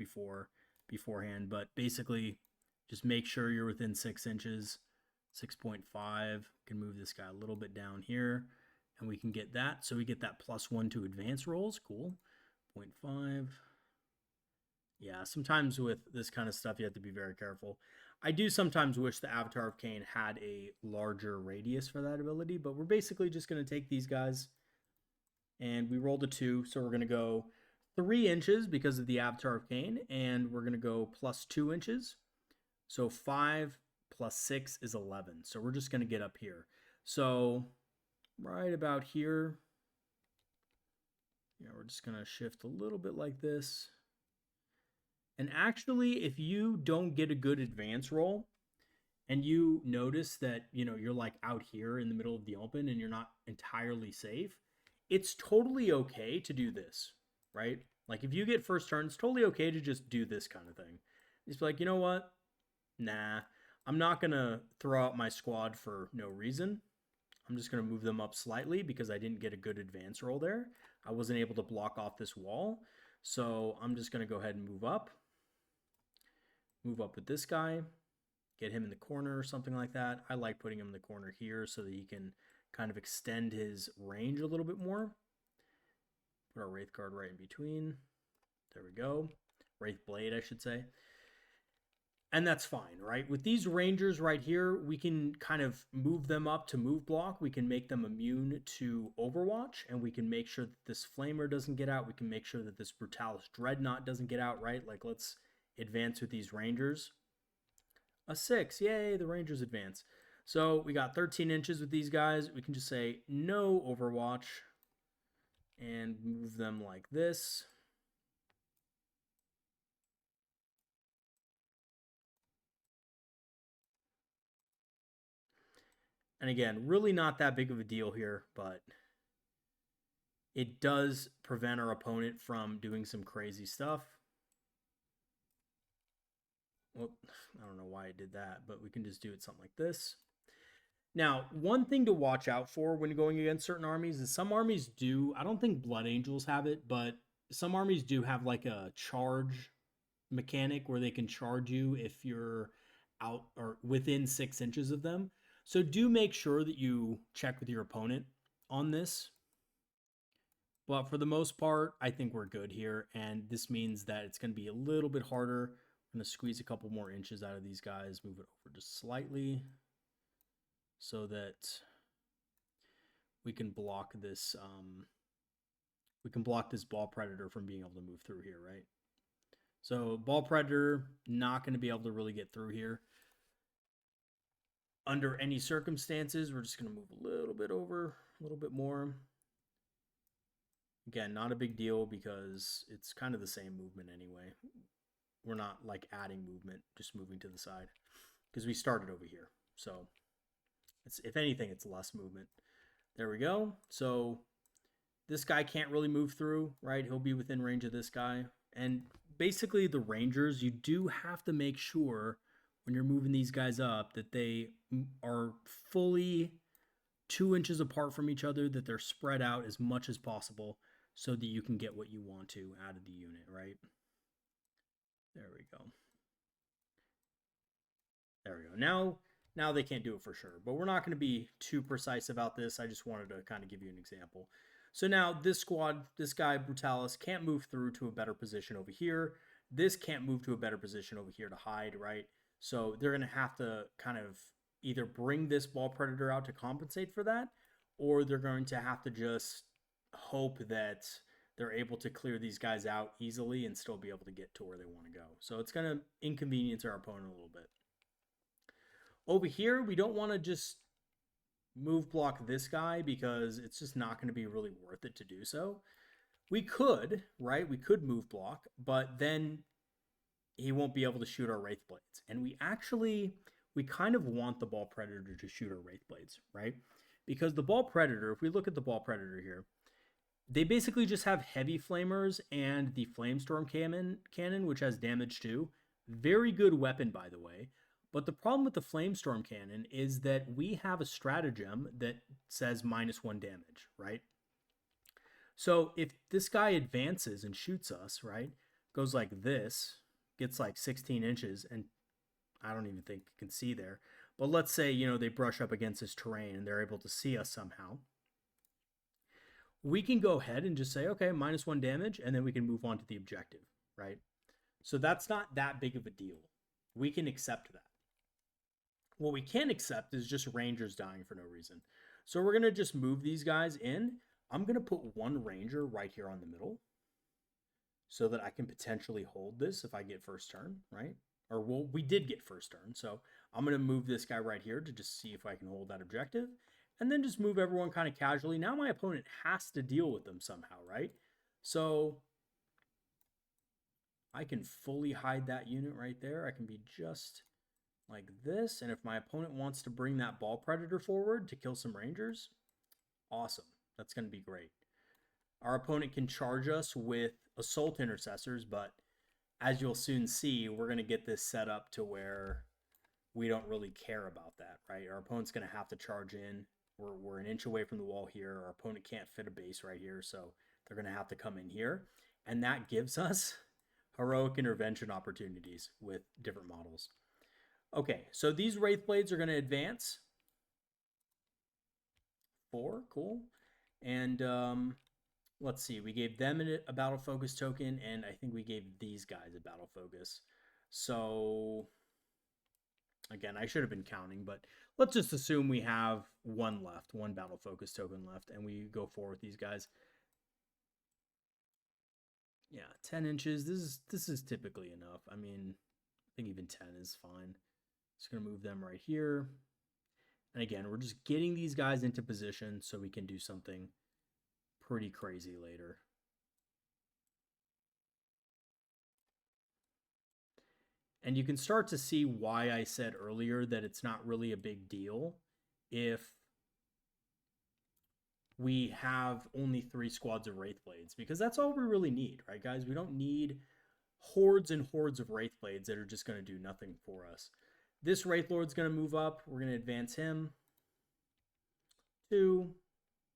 beforehand, but basically just make sure you're within 6 inches. 6.5. Can move this guy a little bit down here, and we can get that. So we get that +1 to advance rolls. Cool. 0.5. Yeah, sometimes with this kind of stuff, you have to be very careful. I do sometimes wish the Avatar of Cain had a larger radius for that ability, but we're basically just going to take these guys, and we rolled a 2, so we're going to go 3 inches because of the Avatar of Cain, and we're going to go +2 inches. So 5 + 6 is 11. So we're just going to get up here. So right about here, we're just going to shift a little bit like this. And actually, if you don't get a good advance roll and you notice that, you're like out here in the middle of the open and you're not entirely safe, it's totally okay to do this, right? Like if you get first turn, it's totally okay to just do this kind of thing. Just be like, you know what? Nah, I'm not going to throw out my squad for no reason. I'm just going to move them up slightly because I didn't get a good advance roll there. I wasn't able to block off this wall. So I'm just going to go ahead and move up. Move up with this guy. Get him in the corner or something like that. I like putting him in the corner here so that he can kind of extend his range a little bit more. Put our Wraith Guard right in between. There we go. Wraith Blade, I should say. And that's fine, right? With these Rangers right here, we can kind of move them up to move block. We can make them immune to Overwatch, and we can make sure that this Flamer doesn't get out. We can make sure that this Brutalis Dreadnought doesn't get out, right? Like, let's advance with these Rangers. A 6. Yay, the Rangers advance. So we got 13 inches with these guys. We can just say no Overwatch and move them like this. And again, really not that big of a deal here, but it does prevent our opponent from doing some crazy stuff. Well, I don't know why I did that, but we can just do it something like this. Now, one thing to watch out for when going against certain armies is some armies do, I don't think Blood Angels have it, but some armies do have like a charge mechanic where they can charge you if you're out or within 6 inches of them. So do make sure that you check with your opponent on this. But for the most part, I think we're good here. And this means that it's going to be a little bit harder. I'm going to squeeze a couple more inches out of these guys, move it over just slightly so that we can block this Ball Predator from being able to move through here, right? So Ball Predator, not going to be able to really get through here. Under any circumstances, we're just going to move a little bit over, a little bit more. Again, not a big deal because it's kind of the same movement anyway. We're not like adding movement, just moving to the side because we started over here. So it's, if anything, it's less movement. There we go. So this guy can't really move through, right? He'll be within range of this guy. And basically the Rangers, you do have to make sure when you're moving these guys up that they are fully 2 inches apart from each other, that they're spread out as much as possible so that you can get what you want to out of the unit, right? There we go. There we go. Now, Now they can't do it for sure, but we're not going to be too precise about this. I just wanted to kind of give you an example. So now this squad, this guy Brutalis can't move through to a better position over here. This can't move to a better position over here to hide, right? So they're going to have to kind of either bring this ball predator out to compensate for that, or they're going to have to just hope that they're able to clear these guys out easily and still be able to get to where they want to go. So it's going to inconvenience our opponent a little bit. Over here, we don't want to just move block this guy because it's just not going to be really worth it to do so. We could, right? We could move block, but then he won't be able to shoot our Wraith Blades. And we kind of want the Ball Predator to shoot our Wraith Blades, right? Because the Ball Predator, if we look at the Ball Predator here, they basically just have heavy flamers and the Flamestorm cannon, which has damage too. Very good weapon, by the way. But the problem with the Flamestorm cannon is that we have a stratagem that says -1 damage, right? So if this guy advances and shoots us, right, goes like this, gets like 16 inches, and I don't even think you can see there. But let's say, you know, they brush up against this terrain and they're able to see us somehow. We can go ahead and just say, okay, -1 damage, and then we can move on to the objective, right? So that's not that big of a deal. We can accept that. What we can't accept is just Rangers dying for no reason. So we're going to just move these guys in. I'm going to put one Ranger right here on the middle so that I can potentially hold this if I get first turn, right? Or well, we did get first turn. So I'm going to move this guy right here to just see if I can hold that objective. And then just move everyone kind of casually. Now my opponent has to deal with them somehow, right? So I can fully hide that unit right there. I can be just like this, and if my opponent wants to bring that Ball Predator forward to kill some Rangers, awesome. That's going to be great. Our opponent can charge us with Assault Intercessors, but as you'll soon see, we're going to get this set up to where we don't really care about that, right? Our opponent's going to have to charge in. We're an inch away from the wall here. Our opponent can't fit a base right here, so they're going to have to come in here. And that gives us heroic intervention opportunities with different models. Okay, so these Wraith Blades are going to advance. 4, cool. And let's see, we gave them a Battle Focus token, and I think we gave these guys a Battle Focus. So, again, I should have been counting, but let's just assume we have one left, one Battle Focus token left, and we go forward with these guys. Yeah, 10 inches. This is typically enough. I mean, I think even 10 is fine. Just going to move them right here. And again, we're just getting these guys into position so we can do something pretty crazy later. And you can start to see why I said earlier that it's not really a big deal if we have only 3 squads of Wraith Blades, because that's all we really need, right, guys? We don't need hordes and hordes of Wraith Blades that are just going to do nothing for us. This Wraith Lord's going to move up. We're going to advance him. 2.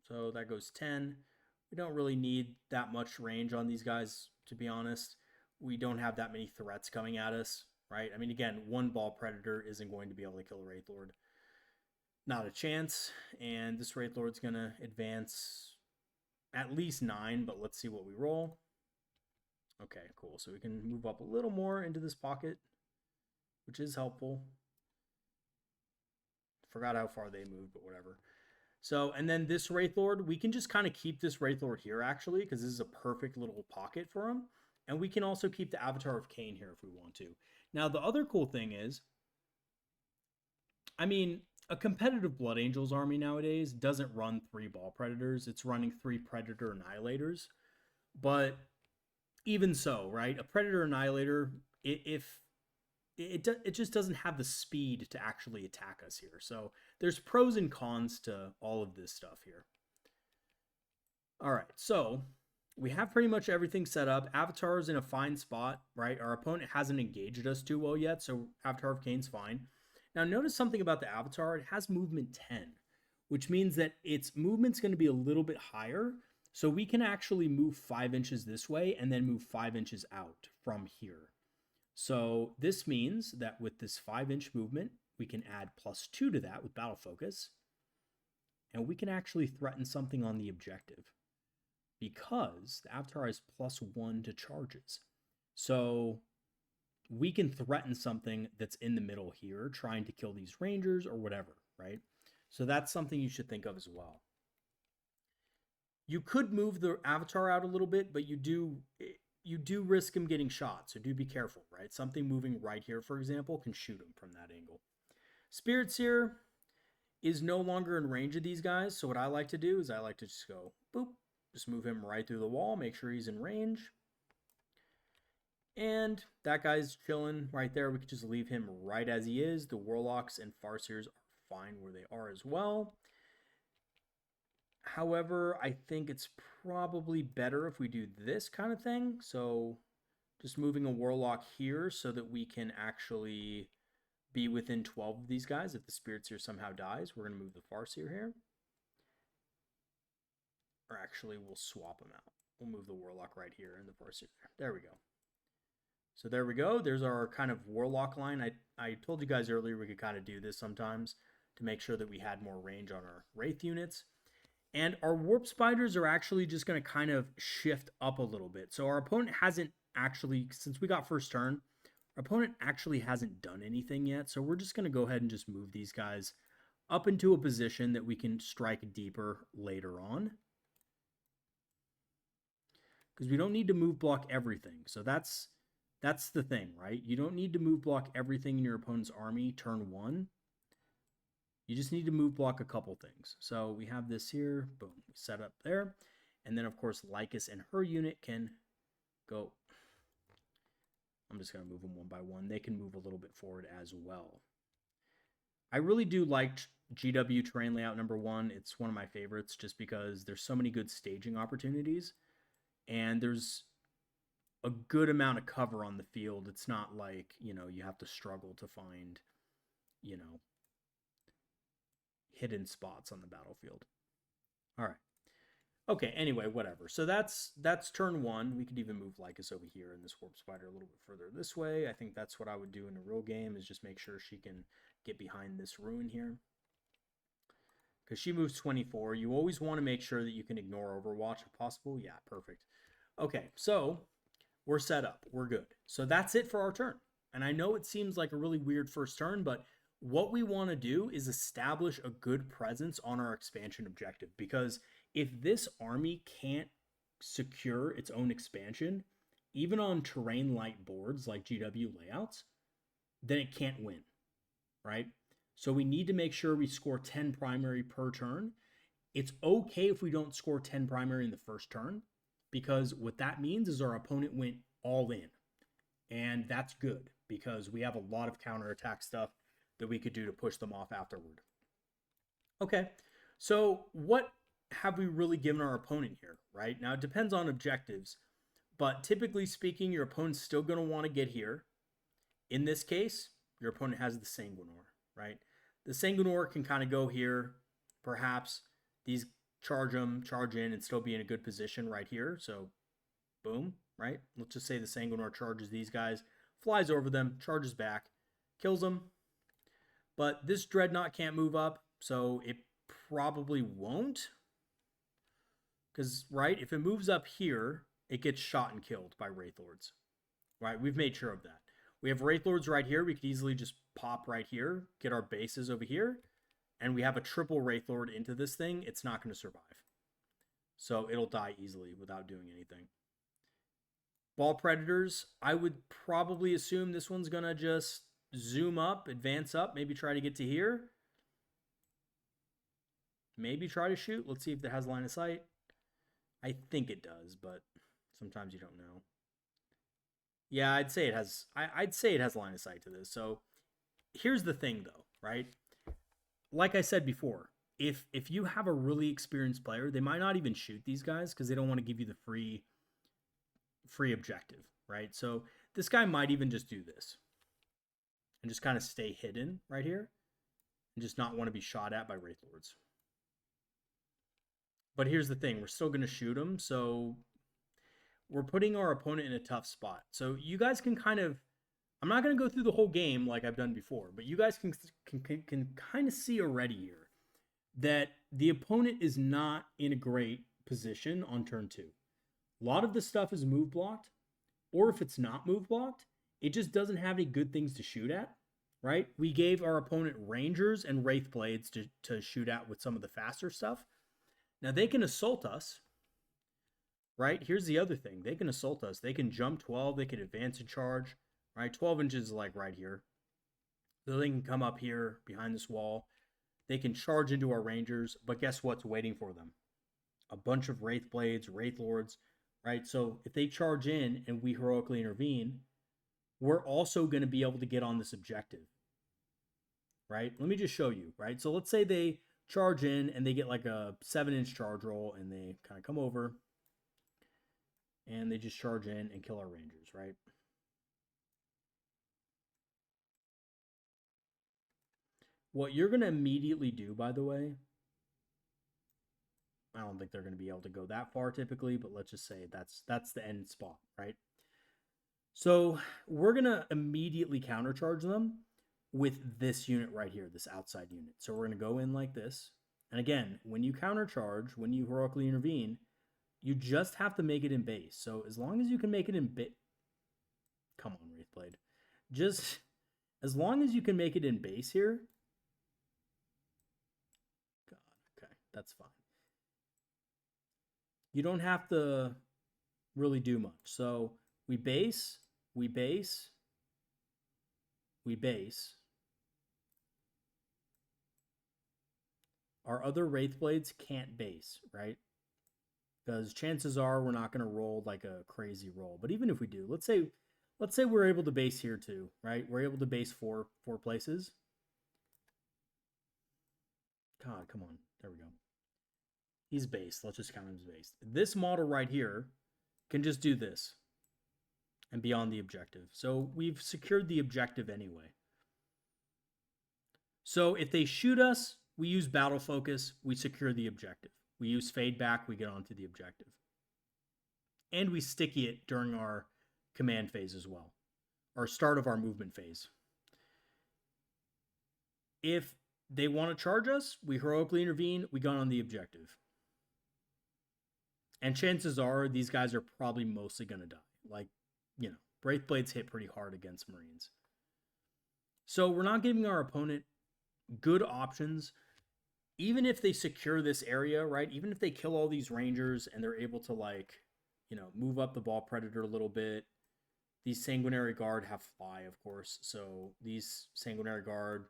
So that goes 10. We don't really need that much range on these guys, to be honest. We don't have that many threats coming at us, right? I mean, again, one Ball Predator isn't going to be able to kill a Wraith Lord. Not a chance. And this Wraith Lord's going to advance at least 9, but let's see what we roll. Okay, cool. So we can move up a little more into this pocket, which is helpful. Forgot how far they moved, but whatever. So, and then this Wraith Lord, we can just kind of keep this Wraith Lord here, actually, because this is a perfect little pocket for him. And we can also keep the Avatar of Cain here if we want to. Now, the other cool thing is, I mean, a competitive Blood Angels army nowadays doesn't run 3 Ball Predators. It's running 3 Predator Annihilators. But even so, right, a Predator Annihilator, it just doesn't have the speed to actually attack us here. So there's pros and cons to all of this stuff here. All right, so we have pretty much everything set up. Avatar is in a fine spot, right? Our opponent hasn't engaged us too well yet, so Avatar of Cain's fine. Now notice something about the Avatar. It has movement 10, which means that its movement's going to be a little bit higher. So we can actually move 5 inches this way and then move 5 inches out from here. So this means that with this 5-inch movement, we can add +2 to that with battle focus, and we can actually threaten something on the objective because the Avatar has +1 to charges. So we can threaten something that's in the middle here, trying to kill these rangers or whatever, right? So that's something you should think of as well. You could move the Avatar out a little bit, but you do risk him getting shot, so do be careful, right? Something moving right here, for example, can shoot him from that angle. Spirit Seer is no longer in range of these guys, so what I like to do is I like to just go, boop, just move him right through the wall, make sure he's in range. And that guy's chilling right there. We could just leave him right as he is. The Warlocks and Farseers are fine where they are as well. However, I think it's probably better if we do this kind of thing. So just moving a Warlock here so that we can actually be within 12 of these guys. If the Spirit Seer somehow dies, we're going to move the Farseer here. Or actually, we'll swap them out. We'll move the Warlock right here and the Farseer there. There we go. So there we go. There's our kind of Warlock line. I told you guys earlier we could kind of do this sometimes to make sure that we had more range on our Wraith units. And our Warp Spiders are actually just going to kind of shift up a little bit. So our opponent hasn't actually, since we got first turn, our opponent actually hasn't done anything yet. So we're just going to go ahead and just move these guys up into a position that we can strike deeper later on. Because we don't need to move block everything. So that's the thing, right? You don't need to move block everything in your opponent's army turn 1. You just need to move block a couple things. So we have this here, boom, set up there. And then, of course, Lycus and her unit can go. I'm just going to move them one by one. They can move a little bit forward as well. I really do like GW terrain layout number 1. It's one of my favorites just because there's so many good staging opportunities. And there's a good amount of cover on the field. It's not like, you have to struggle to find, hidden spots on the battlefield. All right. Okay, anyway, whatever. So that's turn 1. We could even move Lycus over here and this Warp Spider a little bit further this way. I think that's what I would do in a real game, is just make sure she can get behind this ruin here. Because she moves 24. You always want to make sure that you can ignore Overwatch if possible. Yeah, perfect. Okay, so we're set up. We're good. So that's it for our turn. And I know it seems like a really weird first turn, but what we want to do is establish a good presence on our expansion objective. Because if this army can't secure its own expansion, even on terrain light boards like GW layouts, then it can't win, right? So we need to make sure we score 10 primary per turn. It's okay if we don't score 10 primary in the first turn, because what that means is our opponent went all in. And that's good because we have a lot of counterattack stuff that we could do to push them off afterward. Okay, so what have we really given our opponent here, right? Now, it depends on objectives, but typically speaking, your opponent's still going to want to get here. In this case, your opponent has the Sanguinor, right? The Sanguinor can kind of go here, perhaps. These charge them, charge in, and still be in a good position right here. So, boom, right? Let's just say the Sanguinor charges these guys, flies over them, charges back, kills them. But this Dreadnought can't move up, so it probably won't. Because, right, if it moves up here, it gets shot and killed by Wraith Lords. Right, we've made sure of that. We have Wraith Lords right here. We could easily just pop right here, get our bases over here, and we have a triple Wraith Lord into this thing. It's not going to survive. So it'll die easily without doing anything. Ball Predators, I would probably assume this one's going to just zoom up, advance up, maybe try to get to here. Maybe try to shoot. Let's see if it has line of sight. I think it does, but sometimes you don't know. Yeah, I'd say it has. I'd say it has line of sight to this. So here's the thing, though, right? Like I said before, if you have a really experienced player, they might not even shoot these guys because they don't want to give you the free objective, right? So this guy might even just do this and just kind of stay hidden right here and just not want to be shot at by Wraith Lords. But here's the thing, we're still going to shoot him, so we're putting our opponent in a tough spot. So you guys can kind of I'm not going to go through the whole game like I've done before, but you guys can kind of see already here that the opponent is not in a great position on turn 2. A lot of the stuff is move blocked, or if it's not move blocked, it just doesn't have any good things to shoot at, right? We gave our opponent Rangers and Wraith Blades to shoot at with some of the faster stuff. Now they can assault us, right? Here's the other thing. They can assault us. They can jump 12. They can advance and charge, right? 12 inches is like right here. So they can come up here behind this wall. They can charge into our Rangers, but guess what's waiting for them? A bunch of Wraith Blades, Wraith Lords, right? So if they charge in and we heroically intervene, we're also going to be able to get on this objective, right? Let me just show you, right? So let's say they charge in and they get like a 7-inch charge roll and they kind of come over and they just charge in and kill our Rangers, right? What you're going to immediately do, by the way, I don't think they're going to be able to go that far typically, but let's just say that's the end spot, right? So we're going to immediately countercharge them with this unit right here, this outside unit. So we're going to go in like this. And again, when you countercharge, when you heroically intervene, you just have to make it in base. So as long as you can make it in base, come on, Wraithblade. Just as long as you can make it in base here. God, okay, that's fine. You don't have to really do much. So we base, we base, we base. Our other Wraithblades can't base, right? Because chances are we're not going to roll like a crazy roll. But even if we do, let's say we're able to base here too, right? We're able to base four places. God, come on. There we go. He's based. Let's just count him as based. This model right here can just do this and be on the objective. So we've secured the objective anyway. So if they shoot us, we use battle focus, we secure the objective. We use fade back, we get onto the objective. And we sticky it during our command phase as well, or start of our movement phase. If they want to charge us, we heroically intervene, we gun on the objective. And chances are these guys are probably mostly going to die. Like, you know, Wraithblades hit pretty hard against Marines. So we're not giving our opponent good options. Even if they secure this area, right? Even if they kill all these Rangers and they're able to, like, you know, move up the Ball Predator a little bit. These Sanguinary Guard have fly, of course. So these Sanguinary Guard,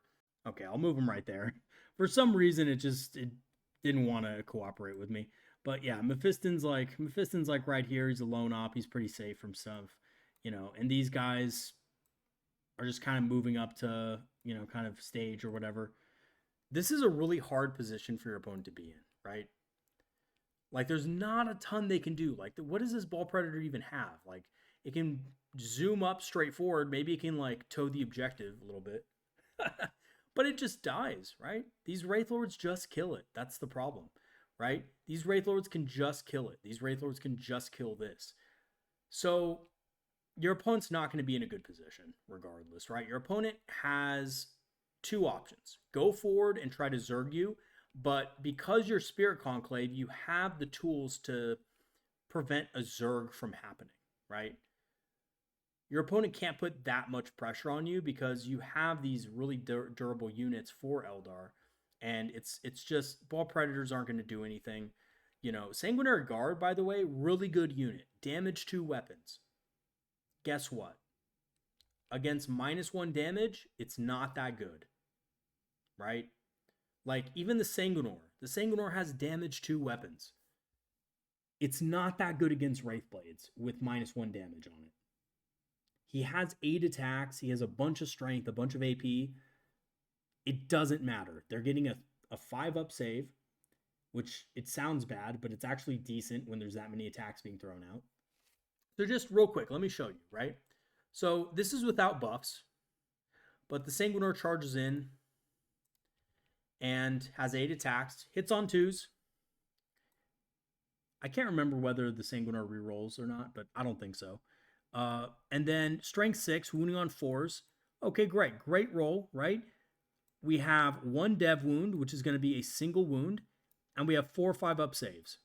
okay, I'll move them right there. For some reason, it didn't want to cooperate with me. But yeah, Mephiston's like right here. He's a lone op. He's pretty safe from stuff, you know. And these guys are just kind of moving up to, you know, kind of stage or whatever. This is a really hard position for your opponent to be in, right? Like, there's not a ton they can do. Like, what does this Ball Predator even have? Like, it can zoom up straight forward. Maybe it can, like, tow the objective a little bit. But it just dies, right? These Wraith Lords just kill it. That's the problem, right? These Wraith Lords can just kill it. These Wraith Lords can just kill this. So your opponent's not going to be in a good position regardless, right? Your opponent has two options. Go forward and try to Zerg you, but because you're Spirit Conclave, you have the tools to prevent a Zerg from happening, right? Your opponent can't put that much pressure on you because you have these really durable units for Eldar, and it's just Ball Predators aren't going to do anything. You know, Sanguinary Guard, by the way, really good unit. Damage 2 weapons. Guess what? Against -1 damage, it's not that good, right? Like, even the Sanguinor has damage 2 weapons. It's not that good against Wraithblades with -1 damage on it. He has 8 attacks. He has a bunch of strength, a bunch of AP. It doesn't matter. They're getting a 5-up save, which it sounds bad, but it's actually decent when there's that many attacks being thrown out. So just real quick, let me show you, right? So this is without buffs, but the Sanguinor charges in and has 8 attacks, hits on 2s. I can't remember whether the Sanguinor rerolls or not, but I don't think so. And then strength 6, wounding on 4s. Okay, great. Great roll, right? We have 1 dev wound, which is going to be a single wound, and we have 4 or 5 up saves.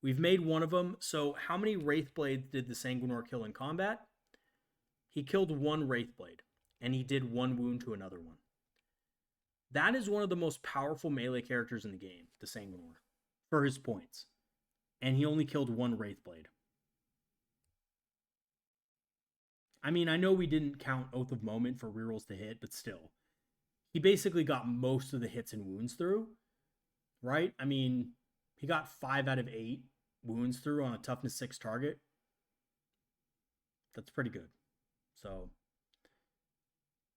We've made one of them. So how many Wraithblades did the Sanguinor kill in combat? He killed 1 Wraithblade, and he did 1 wound to another one. That is one of the most powerful melee characters in the game, the Sanguinor, for his points. And he only killed 1 Wraithblade. I mean, I know we didn't count Oath of Moment for rerolls to hit, but still. He basically got most of the hits and wounds through, right? I mean, he got 5 out of 8 wounds through on a toughness 6 target. That's pretty good. So,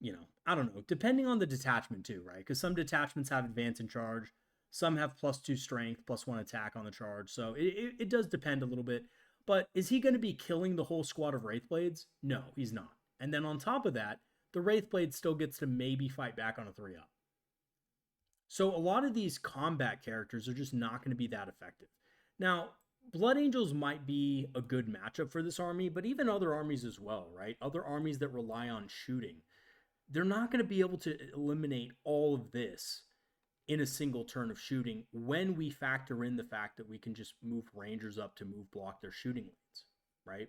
you know, I don't know. Depending on the detachment too, right? Because some detachments have advance in charge. Some have +2 strength, +1 attack on the charge. So it does depend a little bit. But is he going to be killing the whole squad of Wraithblades? No, he's not. And then on top of that, the Wraithblade still gets to maybe fight back on a 3-up. So a lot of these combat characters are just not going to be that effective. Now, Blood Angels might be a good matchup for this army, but even other armies as well, right? Other armies that rely on shooting. They're not going to be able to eliminate all of this in a single turn of shooting when we factor in the fact that we can just move Rangers up to move block their shooting lanes, right?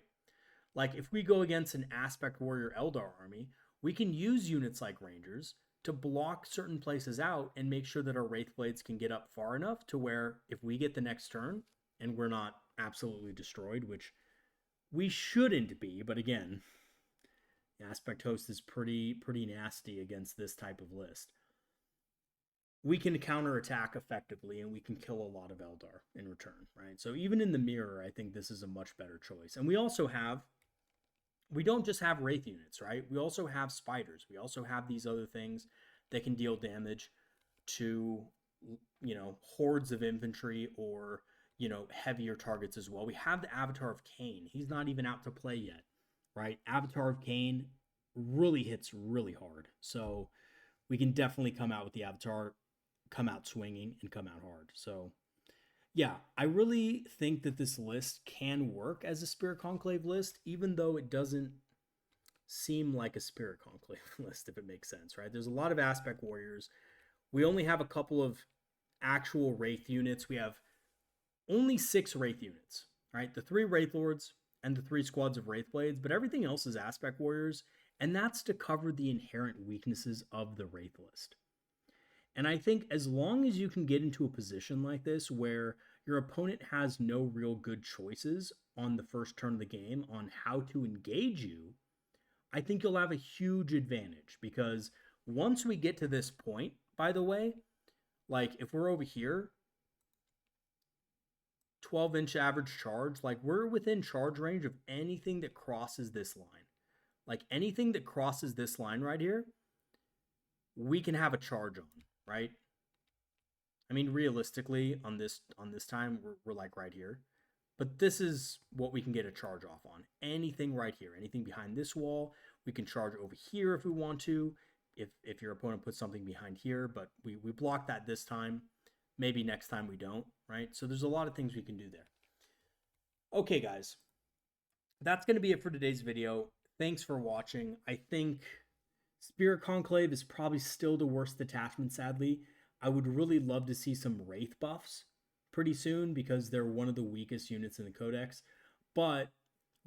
Like if we go against an Aspect Warrior Eldar army, we can use units like Rangers to block certain places out and make sure that our Wraithblades can get up far enough to where if we get the next turn and we're not absolutely destroyed, which we shouldn't be, but again, Aspect Host is pretty nasty against this type of list. We can counterattack effectively and we can kill a lot of Eldar in return, right? So even in the mirror, I think this is a much better choice. And we also have, we don't just have Wraith units, right? We also have Spiders. We also have these other things that can deal damage to, you know, hordes of infantry or, you know, heavier targets as well. We have the Avatar of Cain. He's not even out to play yet, right? Avatar of Cain really hits really hard. So we can definitely come out with the Avatar, come out swinging, and come out hard. So yeah, I really think that this list can work as a Spirit Conclave list, even though it doesn't seem like a Spirit Conclave list, if it makes sense, right? There's a lot of Aspect Warriors. We only have a couple of actual Wraith units. We have only 6 Wraith units, right? The 3 Wraith Lords and the 3 squads of Wraithblades, but everything else is Aspect Warriors, and that's to cover the inherent weaknesses of the Wraith list. And I think as long as you can get into a position like this where your opponent has no real good choices on the first turn of the game on how to engage you, I think you'll have a huge advantage. Because once we get to this point, by the way, like if we're over here, 12-inch average charge, like we're within charge range of anything that crosses this line. Like anything that crosses this line right here, we can have a charge on, right? I mean, realistically, on this time, we're like right here. But this is what we can get a charge off on. Anything right here, anything behind this wall, we can charge over here if we want to, if your opponent puts something behind here, but we block that this time. Maybe next time we don't, right? So there's a lot of things we can do there. Okay, guys. That's going to be it for today's video. Thanks for watching. I think Spirit Conclave is probably still the worst detachment, sadly. I would really love to see some Wraith buffs pretty soon because they're one of the weakest units in the Codex. But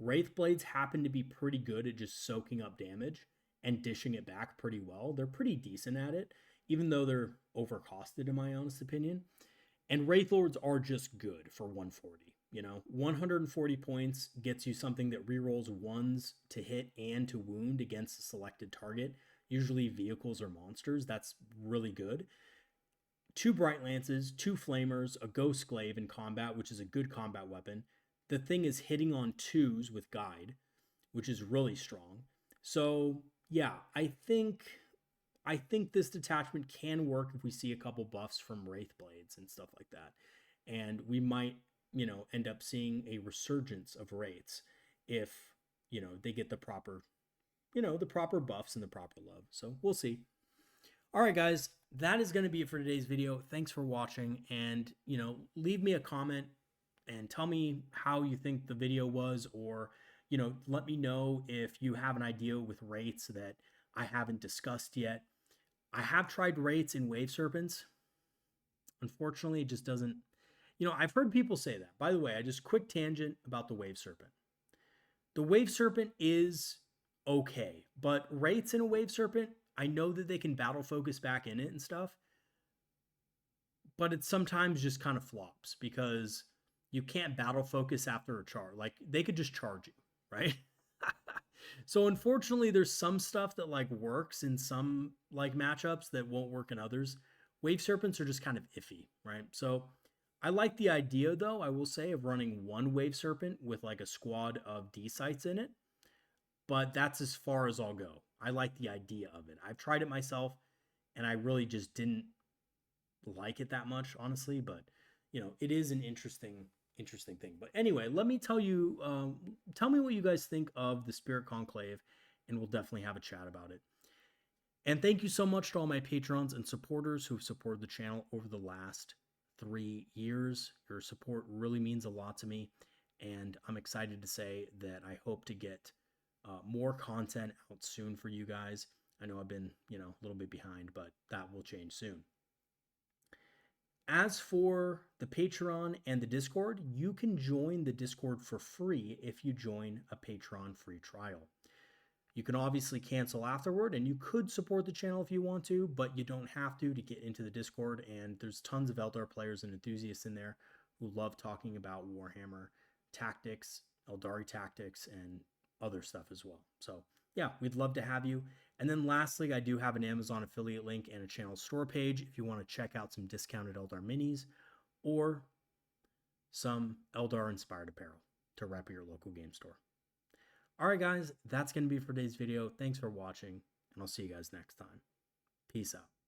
Wraithblades happen to be pretty good at just soaking up damage and dishing it back pretty well. They're pretty decent at it, even though they're overcosted in my honest opinion. And Wraith Lords are just good for 140. You know, 140 points gets you something that rerolls 1s to hit and to wound against a selected target, usually vehicles or monsters. That's really good. 2 Bright Lances, 2 Flamers, a Ghost Glaive in combat, which is a good combat weapon. The thing is hitting on 2s with Guide, which is really strong. So yeah, I think this detachment can work if we see a couple buffs from Wraithblades and stuff like that. And we might, you know, end up seeing a resurgence of Wraiths if, you know, they get the proper, you know, the proper buffs and the proper love. So we'll see. All right, guys, that is going to be it for today's video. Thanks for watching. And, you know, leave me a comment and tell me how you think the video was, or, let me know if you have an idea with rates that I haven't discussed yet. I have tried rates in Wave Serpents. Unfortunately, it just doesn't. I've heard people say that. By the way, I just quick tangent about the Wave Serpent. The Wave Serpent is okay, but rates in a Wave Serpent, I know that they can battle focus back in it and stuff, but it sometimes just kind of flops because you can't battle focus after a charge. Like they could just charge you, right? So unfortunately, there's some stuff that like works in some like matchups that won't work in others. Wave Serpents are just kind of iffy, right? So I like the idea though, I will say, of running one Wave Serpent with like a squad of D sites in it, but that's as far as I'll go. I like the idea of it. I've tried it myself and I really just didn't like it that much, honestly, but it is an interesting thing. But anyway, let me tell me what you guys think of the Spirit Conclave, and we'll definitely have a chat about it. And thank you so much to all my patrons and supporters who've supported the channel over the last 3 years. Your support really means a lot to me, and I'm excited to say that I hope to get more content out soon for you guys. I know I've been, a little bit behind, but that will change soon. As for the Patreon and the Discord, you can join the Discord for free if you join a Patreon free trial. You can obviously cancel afterward, and you could support the channel if you want to, but you don't have to get into the Discord, and there's tons of Eldar players and enthusiasts in there who love talking about Warhammer tactics, Eldari tactics, and other stuff as well. So yeah, we'd love to have you. And then lastly, I do have an Amazon affiliate link and a channel store page if you want to check out some discounted Eldar minis or some Eldar inspired apparel to wrap at your local game store. All right, guys, that's going to be for today's video. Thanks for watching, and I'll see you guys next time. Peace out.